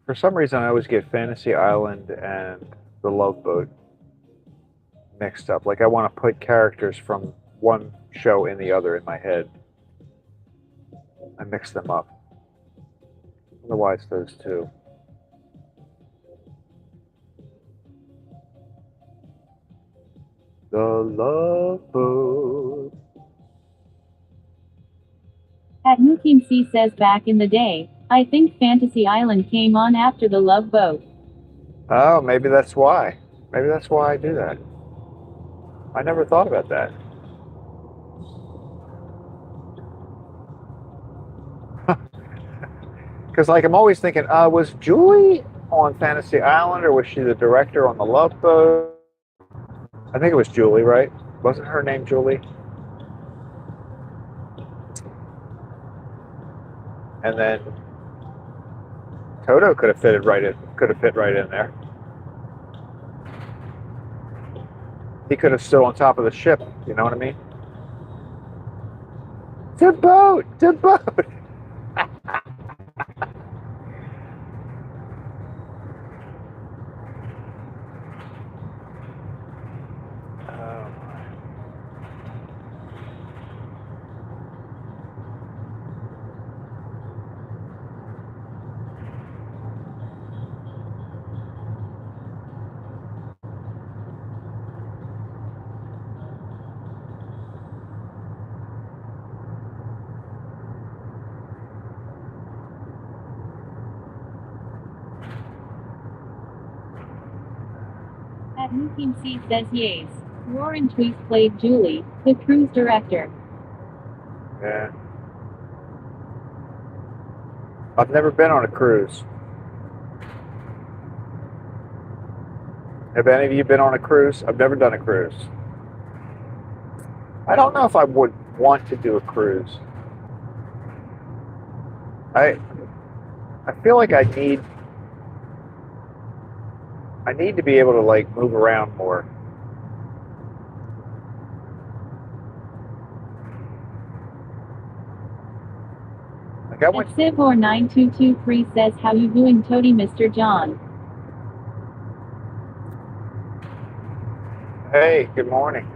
For some reason, I always get Fantasy Island and The Love Boat mixed up. Like I want to put characters from one show in the other in my head. I mix them up. Otherwise, those two. The Love Boat. At Mukim C says, back in the day, I think Fantasy Island came on after The Love Boat. Oh, maybe that's why. Maybe that's why I do that. I never thought about that. Because, like, I'm always thinking, was Julie on Fantasy Island, or was she the director on The Love Boat? I think it was Julie, right? Wasn't her name Julie? And then Toto could have fit right in there. He could have stood on top of the ship. You know what I mean? The boat, the boat. At Mukim C says, yes. Warren Tweet played Julie, the cruise director. Yeah. I've never been on a cruise. Have any of you been on a cruise? I've never done a cruise. I don't know if I would want to do a cruise. I feel like I need to be able to like move around more. Like I went. At Sibor9223 says, how you doing, Toady, Mr. John? Hey, good morning.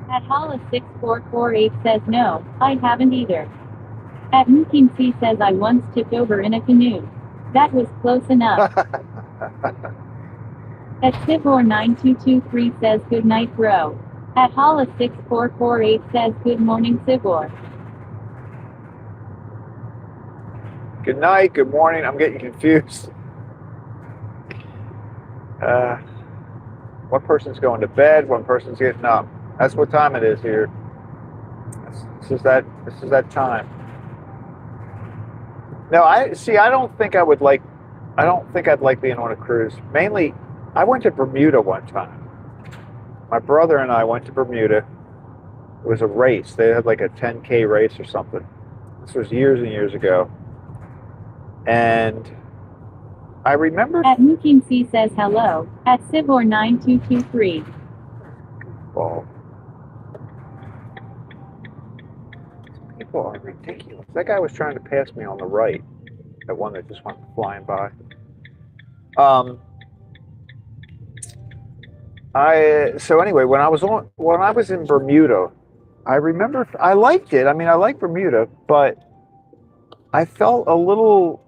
At Hollis6448 says, no, I haven't either. At Mukim C says, I once tipped over in a canoe. That was close enough. At Sibor9223 says, good night, bro. At Hollis6448 says, good morning, Sibor. Good night, good morning. I'm getting confused. One person's going to bed, one person's getting up. That's what time it is here. This is that time. No, I don't think I'd like being on a cruise. Mainly, I went to Bermuda one time. My brother and I went to Bermuda. It was a race. They had like a 10K race or something. This was years and years ago. And I remember. At Mukim C says, hello. At Sibor9223. Ball. People are ridiculous. That guy was trying to pass me on the right. That one that just went flying by. So anyway, when I was in Bermuda, I remember I liked it. I mean, I like Bermuda, but I felt a little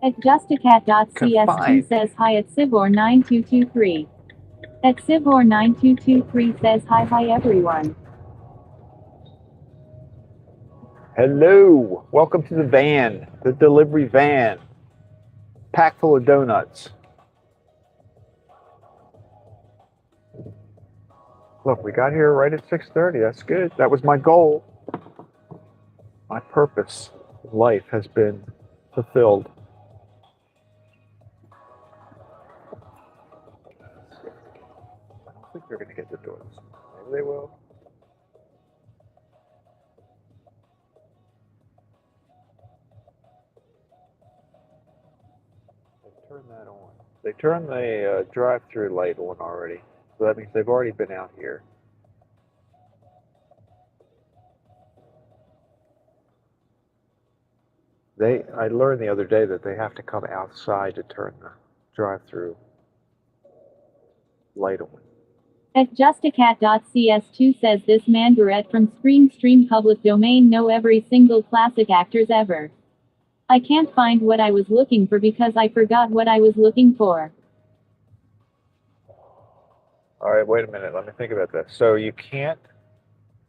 At justacat.cs2 confined. says, hi at Sibor9223. At Sibor9223 says, hi everyone. Hello, welcome to the van, the delivery van, packed full of donuts. Look, we got here right at 6:30. That's good. That was my goal. My purpose in life has been fulfilled. I don't think they're going to get the doors. Maybe they will. They turned that on. They turned the drive-through light on already. So that means they've already been out here. I learned the other day that they have to come outside to turn the drive-through light on. At justacat.cs2 says this man Barrett from Stream public domain know every single classic actors ever. I can't find what I was looking for because I forgot what I was looking for. All right, wait a minute. Let me think about this. So you can't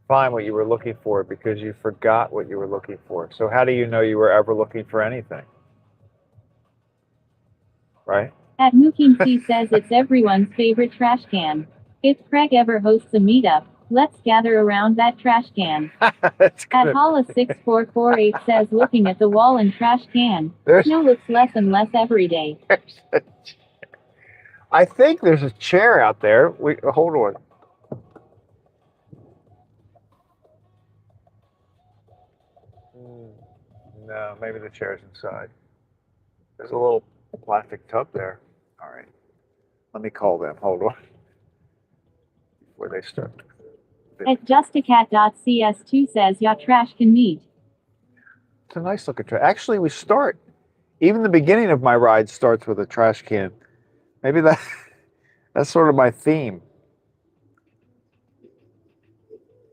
find what you were looking for because you forgot what you were looking for. So how do you know you were ever looking for anything? Right? At Mookie says it's everyone's favorite trash can. If Craig ever hosts a meetup, let's gather around that trash can. That's At good. Hollis6448 says looking at the wall and trash can. Snow looks less and less every day. I think there's a chair out there. Hold on. No, maybe the chair's inside. There's a little plastic tub there. All right. Let me call them. Hold on. Before they start. At justacat.cs2 says your trash can meet. It's a nice looking trash. Actually, even the beginning of my ride starts with a trash can. Maybe that's sort of my theme.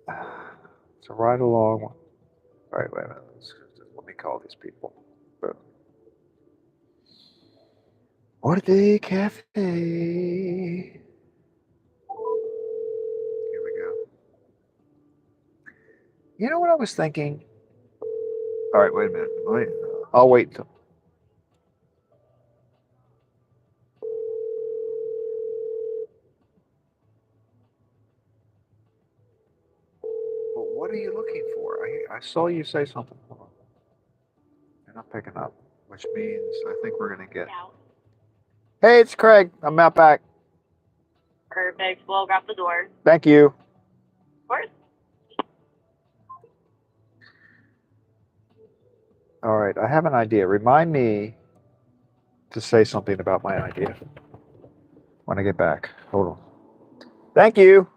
So ride along. All right, wait a minute. Let me call these people. Orte Cafe. Here we go. You know what I was thinking? All right, wait a minute. I'll wait until. Well, what are you looking for? I saw you say something. Hold on. You're not picking up, which means I think we're going to get. Hey, it's Craig. I'm out back. Perfect. We'll grab the door. Thank you. Of course. All right, I have an idea. Remind me to say something about my idea when I get back. Hold on. Thank you.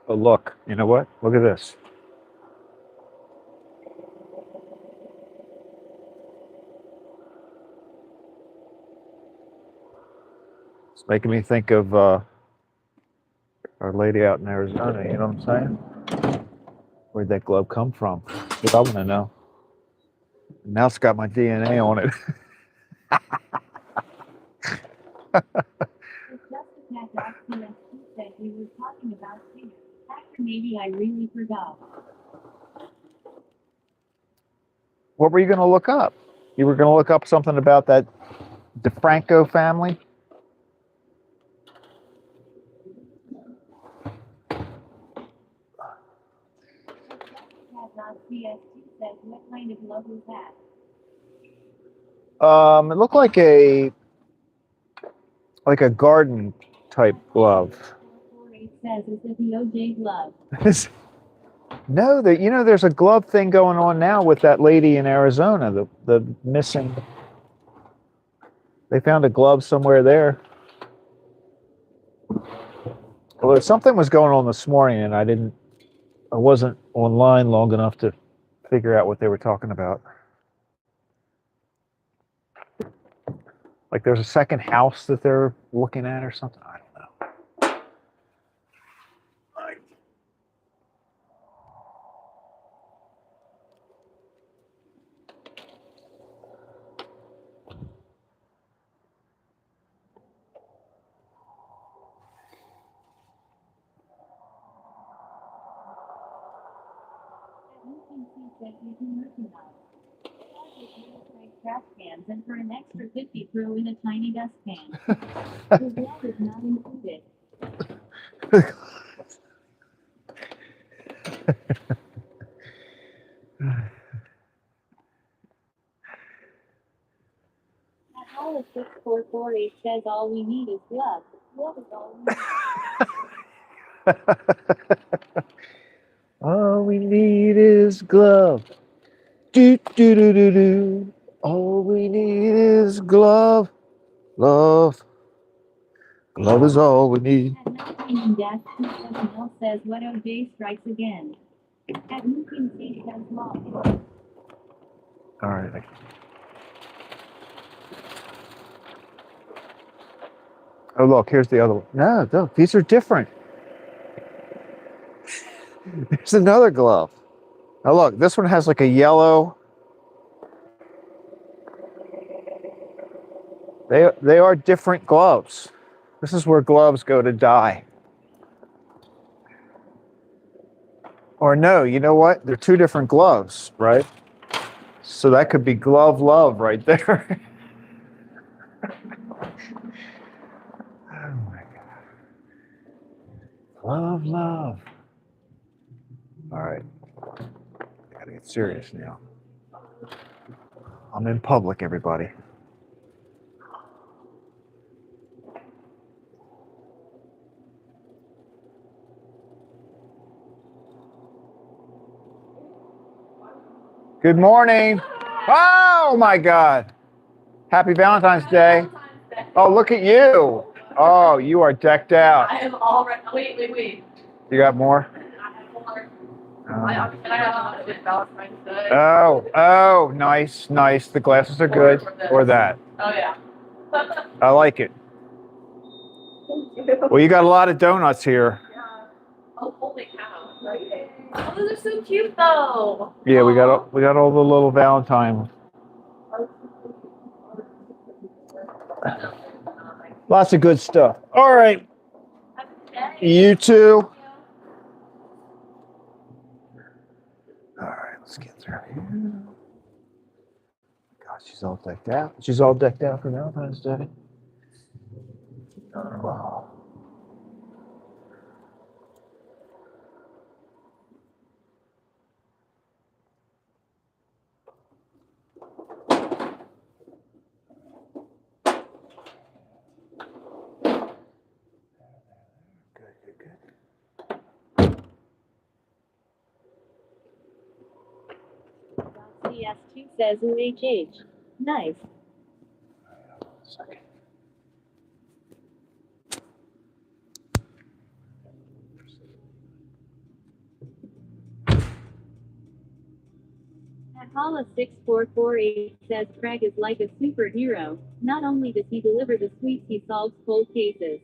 Oh, look. You know what? Look at this. It's making me think of Our Lady out in Arizona. You know what I'm saying? Where'd that glove come from? That's what I want to know. Now it's got my DNA on it. Justacat.cs2 said we were talking about singers. Actor maybe I really forgot. What were you going to look up? You were going to look up something about that DeFranco family? Justacat.cs2 says what kind of glove was that? It looked like a garden type glove. 448 says is it the OJ glove? No, there's a glove thing going on now with that lady in Arizona. The missing. They found a glove somewhere there. Well, something was going on this morning, and I wasn't online long enough to figure out what they were talking about. Like there's a second house that they're looking at or something. I don't know. says you can merchandise. Craycray trash cans, and for an extra 50 throw in a tiny dustpan. The glove is not included. At Hollis 6448 says all we need is gloves. Glove is all we need. All we need is glove. Do do do do do. All we need is glove. Love. Glove is all we need. At 19-270 says what OJ strikes again. At Nukin C says law. All right. Oh, look, here's the other one. No, these are different. There's another glove. Oh, look, this one has like a yellow. They are different gloves. This is where gloves go to die. Or no, you know what? They're two different gloves, right? So that could be glove love right there. Oh my God. Love, love. All right. I gotta get serious now. I'm in public, everybody. Good morning. Oh my God. Happy Valentine's Day. Oh, look at you. Oh, you are decked out. I am all right. Wait. You got more? I have more. Oh. I have a Valentine's Day. Oh, nice. The glasses are good. Or that. Oh, yeah. I like it. Well, you got a lot of donuts here. Yeah. Oh, holy cow. Oh, those are so cute, though. Yeah, we got all the little Valentine. Lots of good stuff. All right. You too. All right, let's get through here. God, she's all decked out. She's all decked out for Valentine's Day. Oh. Good. CS2 says UHH. Nice. Second. At Hollis 6448 says Craig is like a superhero. Not only does he deliver the sweets, he solves cold cases.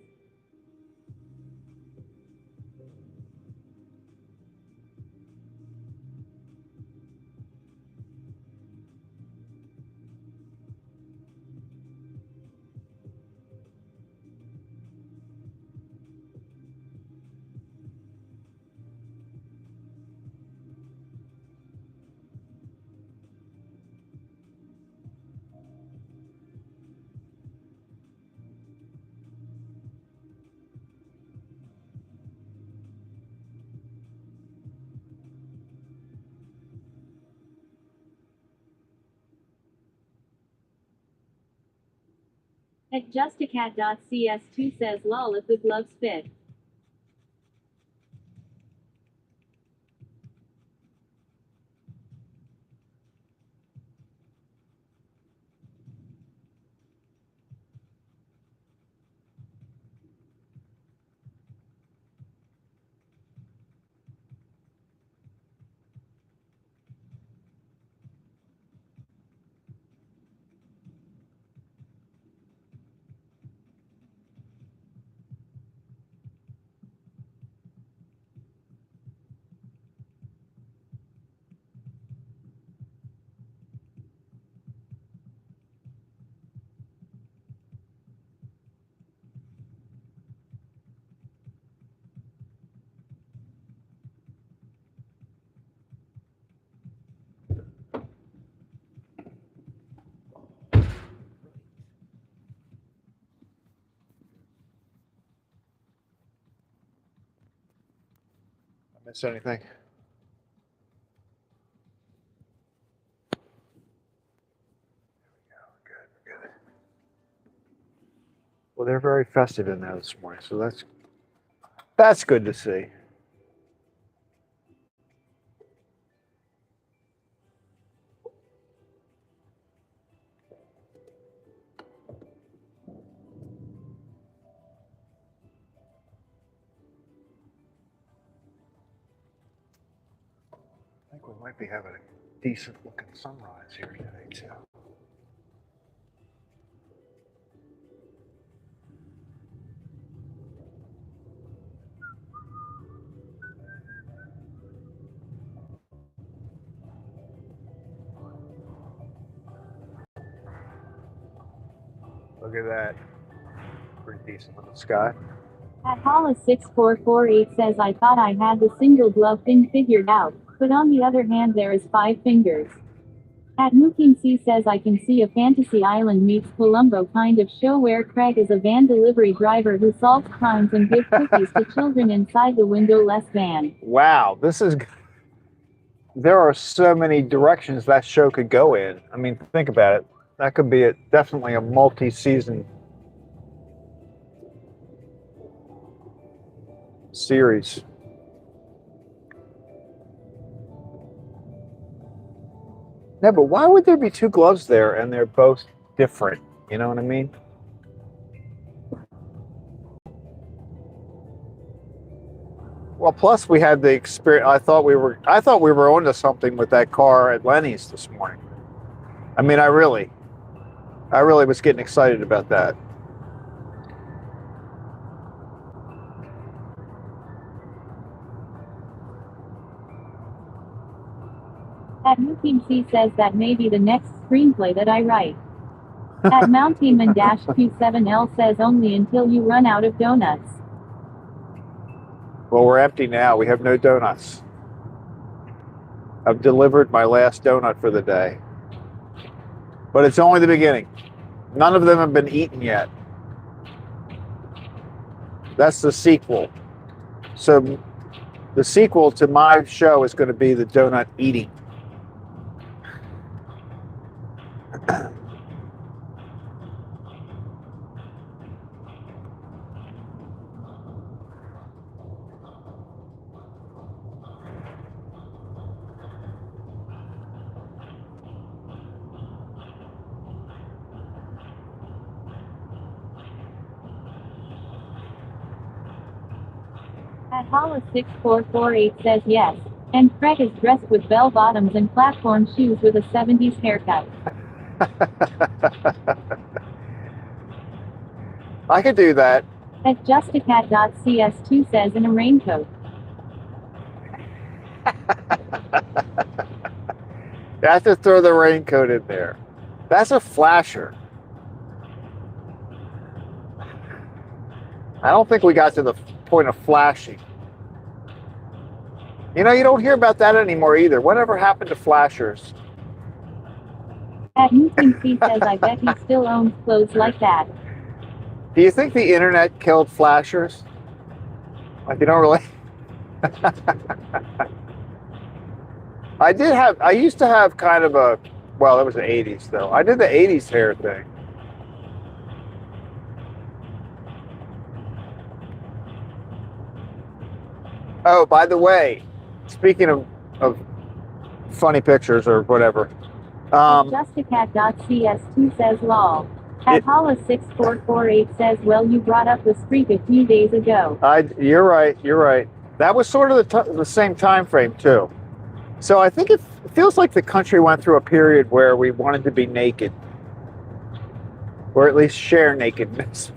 At justacat.cs2 says lol if the gloves fit. Miss anything? Good. Well, they're very festive in there this morning, so that's good to see. I think we might be having a decent looking sunrise here today, too. Look at that. Pretty decent looking sky. At Hollis6448 says I thought I had the single glove thing figured out, but on the other hand there is 5 fingers. At Mooking C says I can see a Fantasy Island meets Columbo kind of show where Craig is a van delivery driver who solves crimes and gives cookies to children inside the windowless van. Wow, there are so many directions that show could go in. I mean, think about it. That could be definitely a multi-season series. No, but why would there be 2 gloves there and they're both different? You know what I mean? Well, plus we had the experience. I thought we were onto something with that car at Lenny's this morning. I mean, I really was getting excited about that. At Mooking C says that may be the next screenplay that I write. At Mountainman-Q7L says only until you run out of donuts. Well, we're empty now. We have no donuts. I've delivered my last donut for the day. But it's only the beginning. None of them have been eaten yet. That's the sequel. So the sequel to my show is going to be the donut eating. At Hollis6448 says yes, and Craig is dressed with bell-bottoms and platform shoes with a 70s haircut. I could do that. At Justicat.cs2 says in a raincoat. You have to throw the raincoat in there. That's a flasher. I don't think we got to the point of flashing. You know, you don't hear about that anymore either. Whatever happened to flashers? At Newton C says I bet he still owns clothes like that. Do you think the internet killed flashers? Like, you don't really... I used to have kind of a, well, it was the 80s though. I did the 80s hair thing. Oh, by the way, speaking of funny pictures or whatever. Justicat.cs2 says lol. At Hollis6448 says, well, you brought up the streak a few days ago. You're right. That was sort of the same time frame too. So I think it feels like the country went through a period where we wanted to be naked. Or at least share nakedness.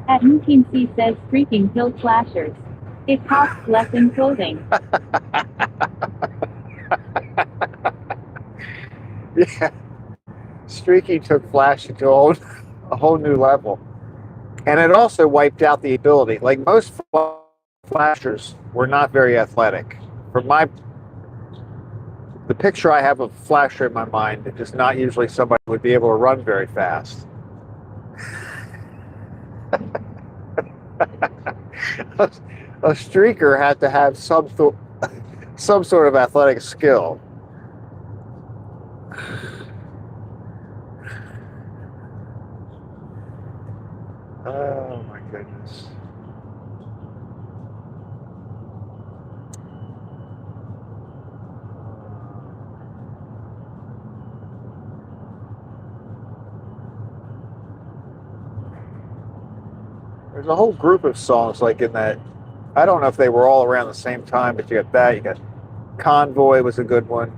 At Mookin C says streaking killed flashers. It costs less in clothing. Yeah. Streaking took flashing to a whole new level. And it also wiped out the ability. Like most flashers were not very athletic. The picture I have of flasher in my mind is not usually somebody who would be able to run very fast. a streaker had to have some sort of athletic skill. Oh my goodness. There's a whole group of songs like in that. I don't know if they were all around the same time, but you got that. You got Convoy was a good one.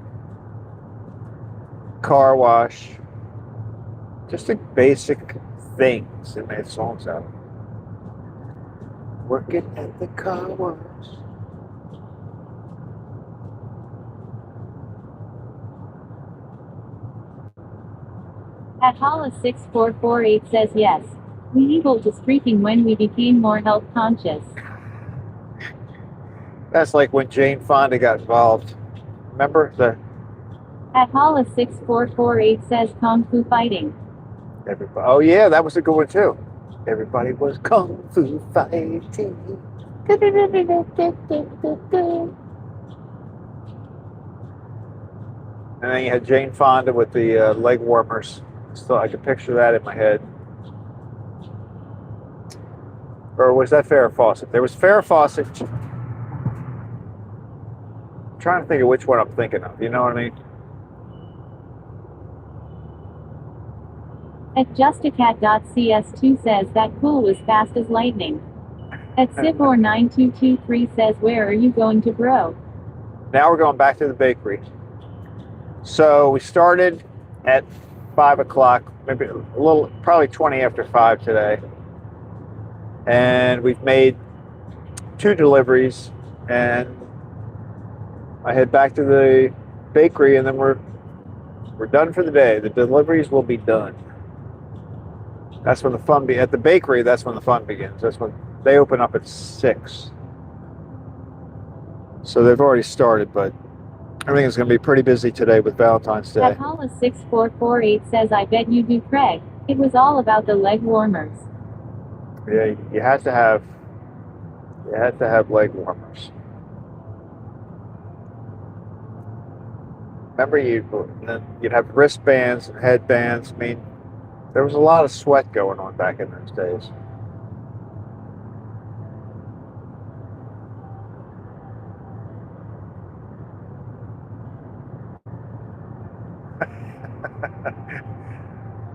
Car Wash. Just the basic things that made songs out of. Working at the car wash. At Hollis6448 says yes. We equal to streaking when we became more health conscious. That's like when Jane Fonda got involved. Remember the At Hollis6448 says Kung Fu fighting. everybody? Oh yeah, that was a good one too. Everybody was kung fu fighting. And then you had Jane Fonda with the leg warmers. So I could picture that in my head. Or was that Farrah Fawcett? There was Farrah Fawcett. I'm trying to think of which one I'm thinking of. You know what I mean? At justacat.cs2 says that cool was fast as lightning. At Sibor9223 says where are you going to bro? Now we're going back to the bakery. So we started at 5 o'clock, maybe a little, probably 20 after 5 today. And we've made 2 deliveries, and I head back to the bakery, and then we're done for the day. The deliveries will be done. That's when the fun at the bakery. That's when the fun begins. That's when they open up at 6. So they've already started, but everything's going to be pretty busy today with Valentine's Day. At Hollis6448 says I bet you do, Craig. It was all about the leg warmers. Yeah, you had to have leg warmers. Remember, you'd have wristbands and headbands. I mean, there was a lot of sweat going on back in those days.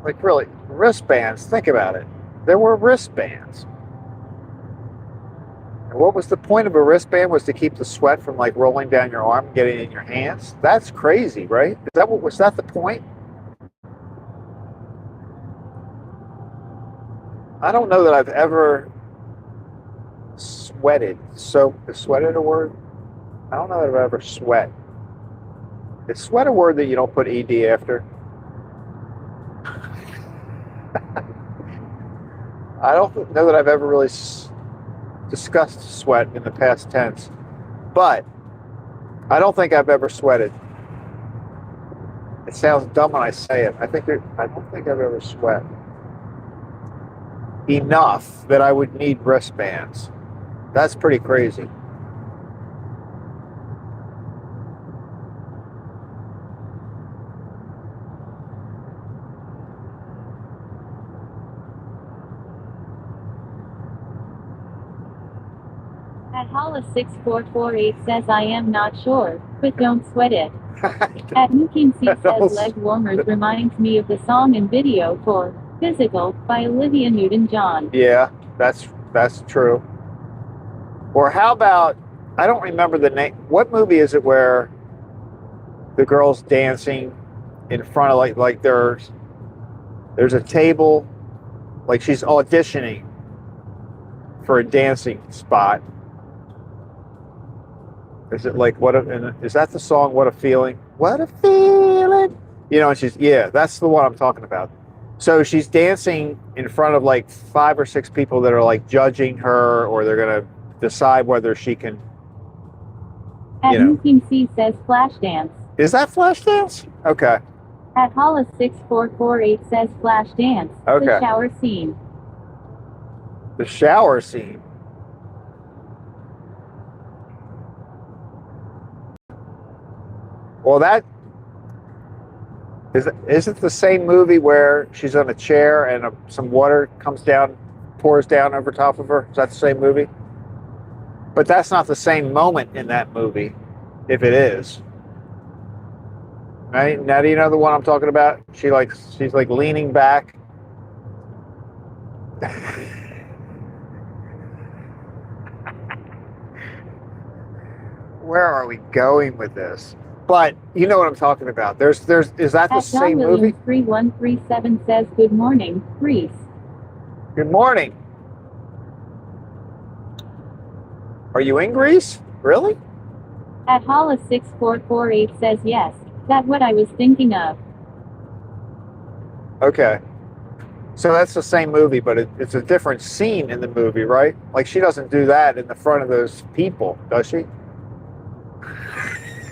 Like really, wristbands, think about it. There were wristbands. And what was the point of a wristband? Was to keep the sweat from like rolling down your arm and getting in your hands? That's crazy, right? Was that the point? I don't know that I've ever sweated. So is sweated a word? I don't know that I've ever sweat. Is sweat a word that you don't put ED after? I don't know that I've ever really discussed sweat in the past tense, but I don't think I've ever sweated. It sounds dumb when I say it. I don't think I've ever sweat enough that I would need wristbands. That's pretty crazy. At Hollis6448 says I am not sure, but don't sweat it. At Nukinc says leg warmers reminds me of the song and video for Physical by Olivia Newton-John. Yeah, that's true. Or how about, I don't remember the name. What movie is it where the girl's dancing in front of like there's a table, like she's auditioning for a dancing spot. Is it like is that the song What a Feeling? What a feeling. You know, and that's the one I'm talking about. So she's dancing in front of like 5 or 6 people that are like judging her, or they're going to decide whether she can. At Nukinc says Flashdance. Is that Flashdance? Okay. At Hollis6448 says Flashdance. Okay. The shower scene. The shower scene. Well, that is it the same movie where she's on a chair and some water comes down, pours down over top of her? Is that the same movie? But that's not the same moment in that movie, if it is. Right? Now, do you know the one I'm talking about? She's like leaning back. Where are we going with this? But you know what I'm talking about. Is that the At John same Williams movie? 3137 says, good morning, Greece. Good morning. Are you in Greece? Really? At Hollis 6448 says, yes, that's what I was thinking of. Okay. So that's the same movie, but it's a different scene in the movie, right? Like she doesn't do that in the front of those people, does she?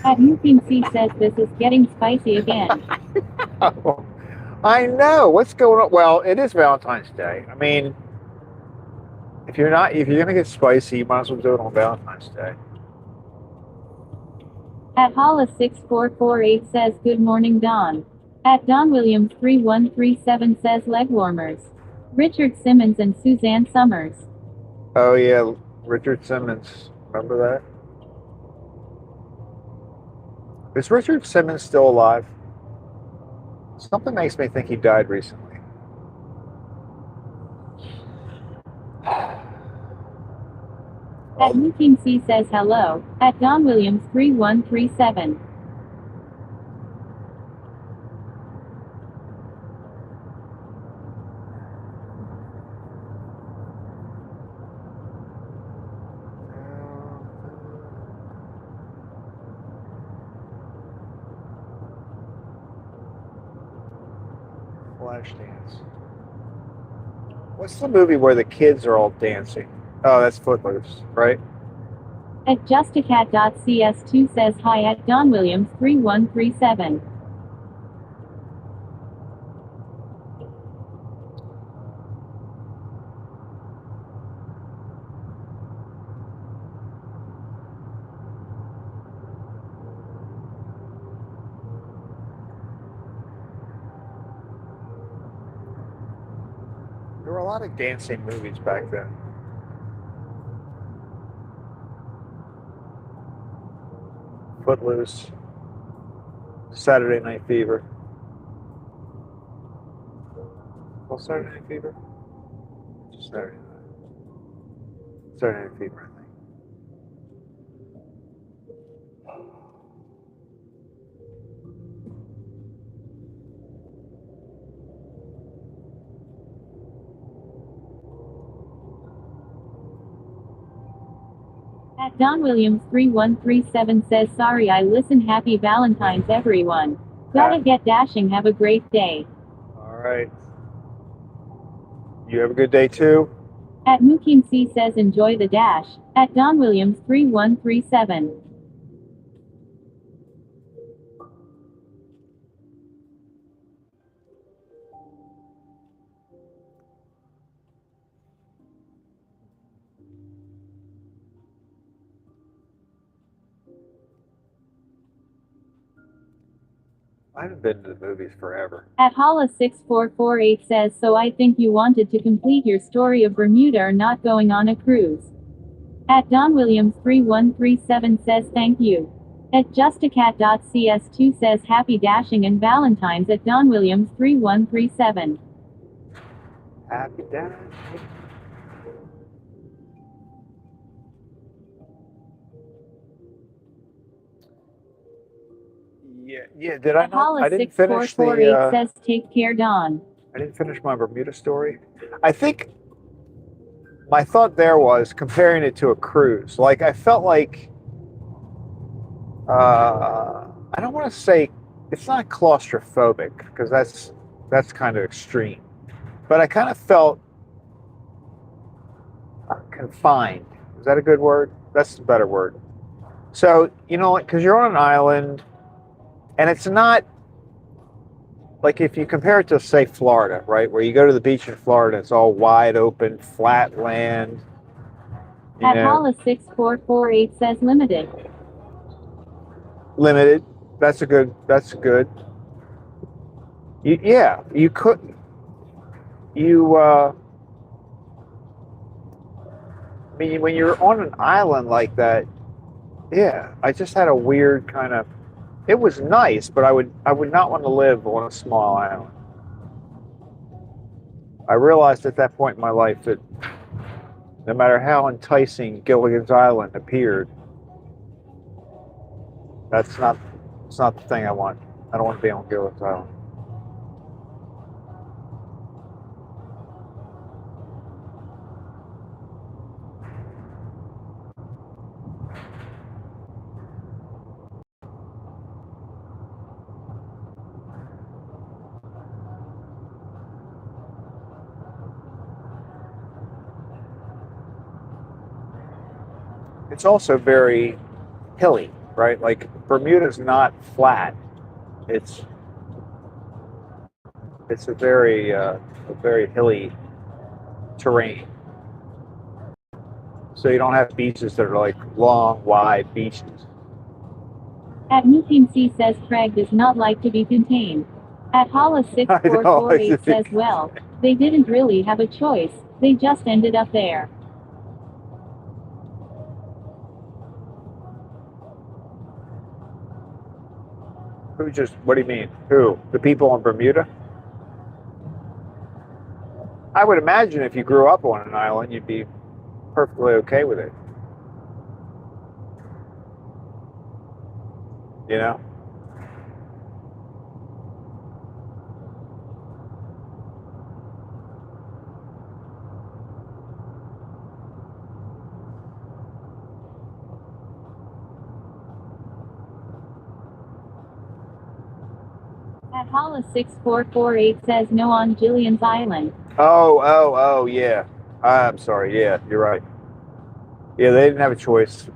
At UPC says, this is getting spicy again. Oh, I know. What's going on? Well, it is Valentine's Day. I mean, if you're gonna get spicy, you might as well do it on Valentine's Day. At Hollis 6448 says, good morning, Don. At Don Williams 3137 says, leg warmers. Richard Simmons and Suzanne Summers. Oh yeah, Richard Simmons. Remember that? Is Richard Simmons still alive? Something makes me think he died recently. At UPC says, hello. At Don Williams 3137. Flashdance. What's the movie where the kids are all dancing? Oh, that's Footloose, right? At justacat.cs2 says, hi. At Don Williams 3137. There were a lot of dancing movies back then. Footloose, Saturday Night Fever. Well, Saturday Night Fever? Just Saturday Night. Saturday Night Fever, I think. At Don Williams 3137 says, sorry I listen. Happy Valentine's everyone. Gotta get dashing. Have a great day. All right. You have a good day too. At Mukim C says, enjoy the dash. At Don Williams 3137. I haven't been to the movies forever. At Hollis 6448 says, so I think you wanted to complete your story of Bermuda or not going on a cruise. At Don Williams 3137 says, thank you. At justacat.cs2 says, happy dashing and Valentine's. At Don Williams 3137. Happy dashing. Yeah. Did I At not? Hollis I didn't finish 6448 says, take care, Don. I didn't finish my Bermuda story. I think my thought there was comparing it to a cruise. Like I felt like I don't want to say it's not claustrophobic because that's kind of extreme, but I kind of felt confined. Is that a good word? That's a better word. So because you're on an island, and it's not like if you compare it to say Florida, right, where you go to the beach in Florida, it's all wide open, flat land. At Hollis 6448 says, limited. Limited. That's a good. That's good. Yeah, you could. You. I mean, when you're on an island like that, yeah. I just had a weird kind of. It was nice, but I would not want to live on a small island. I realized at that point in my life that no matter how enticing Gilligan's Island appeared, that's not. It's not the thing I want. I don't want to be on Gilligan's Island. It's also very hilly, right? Like Bermuda's not flat. It's it's a very hilly terrain. So you don't have beaches that are like long, wide beaches. At Team C says Craig does not like to be contained. At Hollis I know, 6448 says, well, they didn't really have a choice, they just ended up there. Who just? What do you mean? Who? The people in Bermuda? I would imagine if you grew up on an island, you'd be perfectly okay with it. You know? At Hollis 6448 says no on Gillian's Island. Oh, yeah. I'm sorry. Yeah, you're right. Yeah, they didn't have a choice.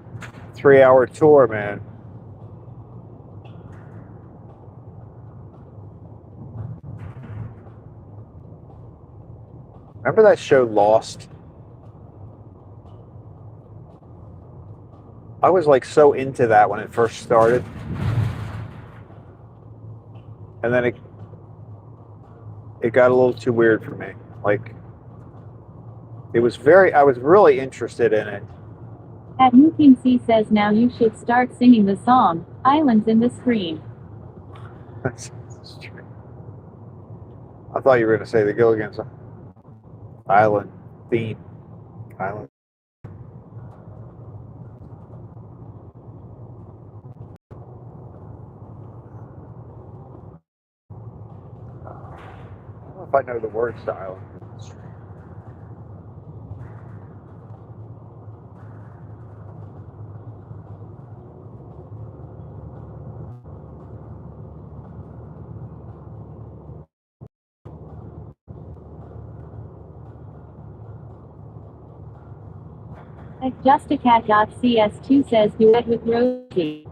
3-hour tour, man. Remember that show Lost? I was like so into that when it first started. And then it got a little too weird for me. Like I was really interested in it. At Team C says now you should start singing the song, Islands in the Screen. That's true. I thought you were going to say the Gilligan's Island theme. Island. I don't know if I know the words to Island. At justacat.cs2 says duet with Rosie.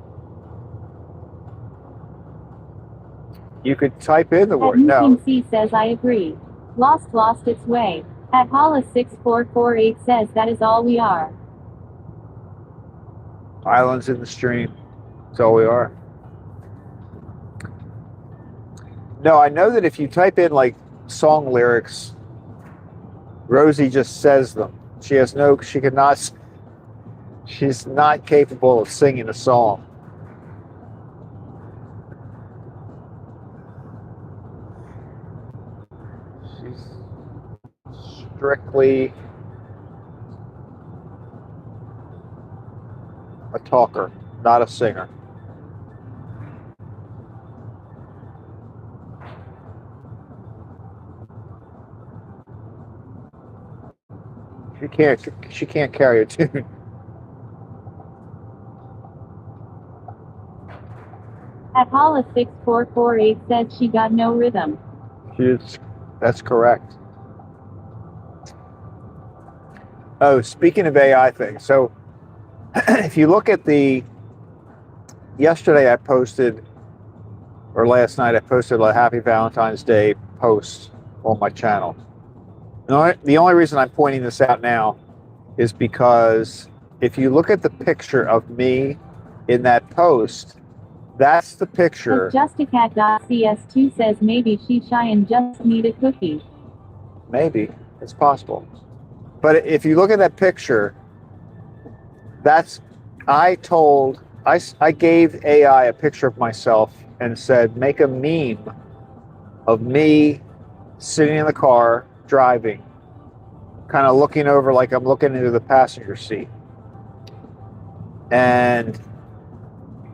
You could type in the At word. No. Team C says I agree. Lost its way. At Hollis 6448 says that is all we are. Islands in the stream. That's all we are. No, I know that if you type in like song lyrics, Rosie just says them. She's not capable of singing a song. She's strictly a talker, not a singer. She can't carry a tune. At Hollis 6448 said she got no rhythm. That's correct. Oh, speaking of AI things, so if you look at yesterday I posted, or last night I posted a Happy Valentine's Day post on my channel. The only reason I'm pointing this out now is because if you look at the picture of me in that post, That's the picture. Justicat.cs2 says maybe she's shy and just need a cookie. Maybe. It's possible. But if you look at that picture, that's, I gave AI a picture of myself and said, make a meme of me sitting in the car driving, kind of looking over like I'm looking into the passenger seat. And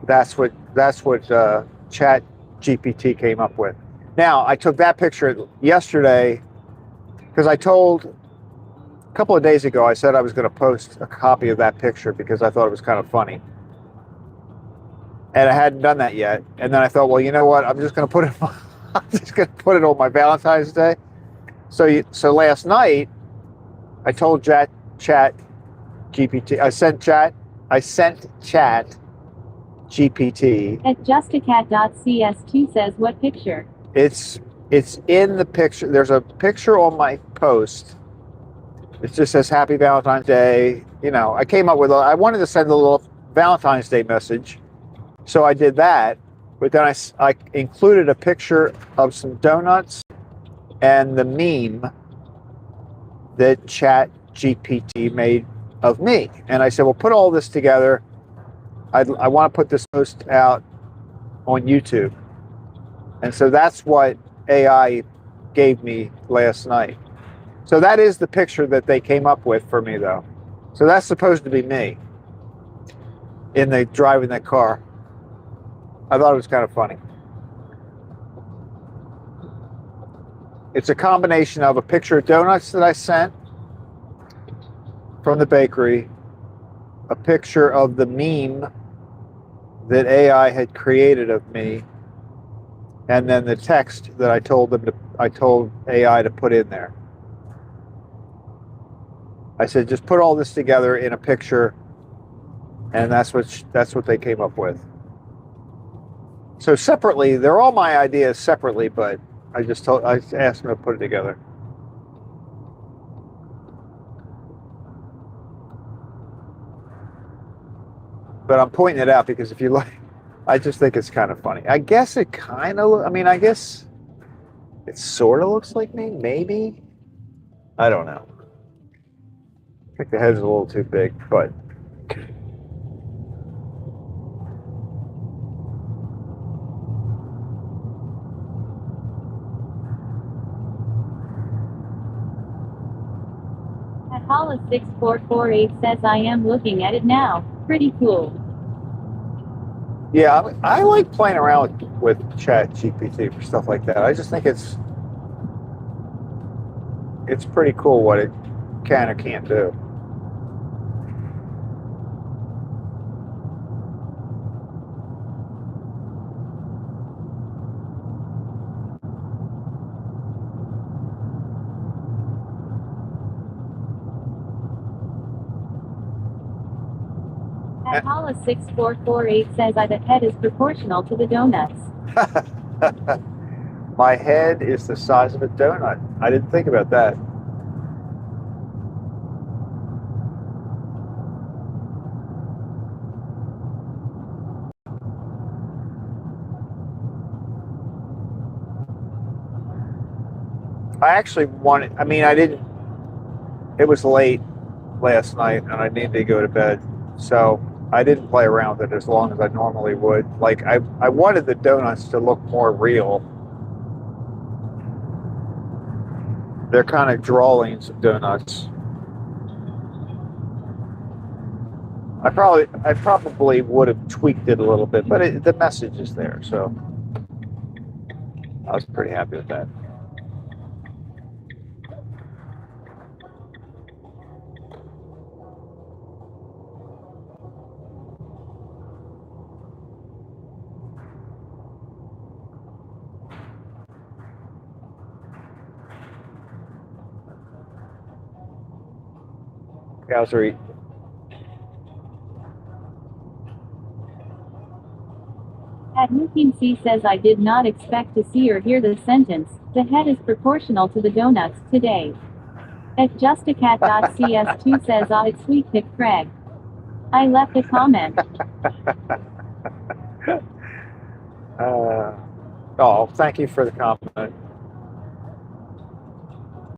that's what Chat GPT came up with. Now, I took that picture yesterday because a couple of days ago, I said I was going to post a copy of that picture because I thought it was kind of funny. And I hadn't done that yet. And then I thought, well, you know what? I'm just going to put it on my Valentine's Day. So last night, I told Chat GPT, I sent Chat GPT. At Justicat.cs2 says what picture? It's in the picture. There's a picture on my post. It just says Happy Valentine's Day. You know, I came up with I wanted to send a little Valentine's Day message. So I did that, but then I included a picture of some donuts and the meme that Chat GPT made of me. And I said, well, put all this together. I want to put this post out on YouTube. And so that's what AI gave me last night. So that is the picture that they came up with for me, though. So that's supposed to be me driving that car. I thought it was kind of funny. It's a combination of a picture of donuts that I sent from the bakery, a picture of the meme that AI had created of me, and then the text that I told AI to put in there. I said, just put all this together in a picture, and that's what they came up with. So separately, they're all my ideas separately, but I asked them to put it together. But I'm pointing it out because if you look, I just think it's kind of funny. I guess it kind of, I guess it sort of looks like me, maybe. I don't know. I think the head's a little too big, but. At Hollis6448 says I am looking at it now. Pretty cool. Yeah, I like playing around with Chat GPT for stuff like that. I just think it's pretty cool what it can or can't do. At Hollis6448 says the head is proportional to the donuts. My head is the size of a donut. I didn't think about that. I actually wanted, it was late last night and I needed to go to bed. So I didn't play around with it as long as I normally would. Like, I wanted the donuts to look more real. They're kind of drawings of donuts. I probably would have tweaked it a little bit, but the message is there, so I was pretty happy with that. Cows are eating. At Mukim C says I did not expect to see or hear the sentence, the head is proportional to the donuts, today. At Justicat.cs2 says it's sweet pick Craig. I left a comment. Oh, thank you for the compliment.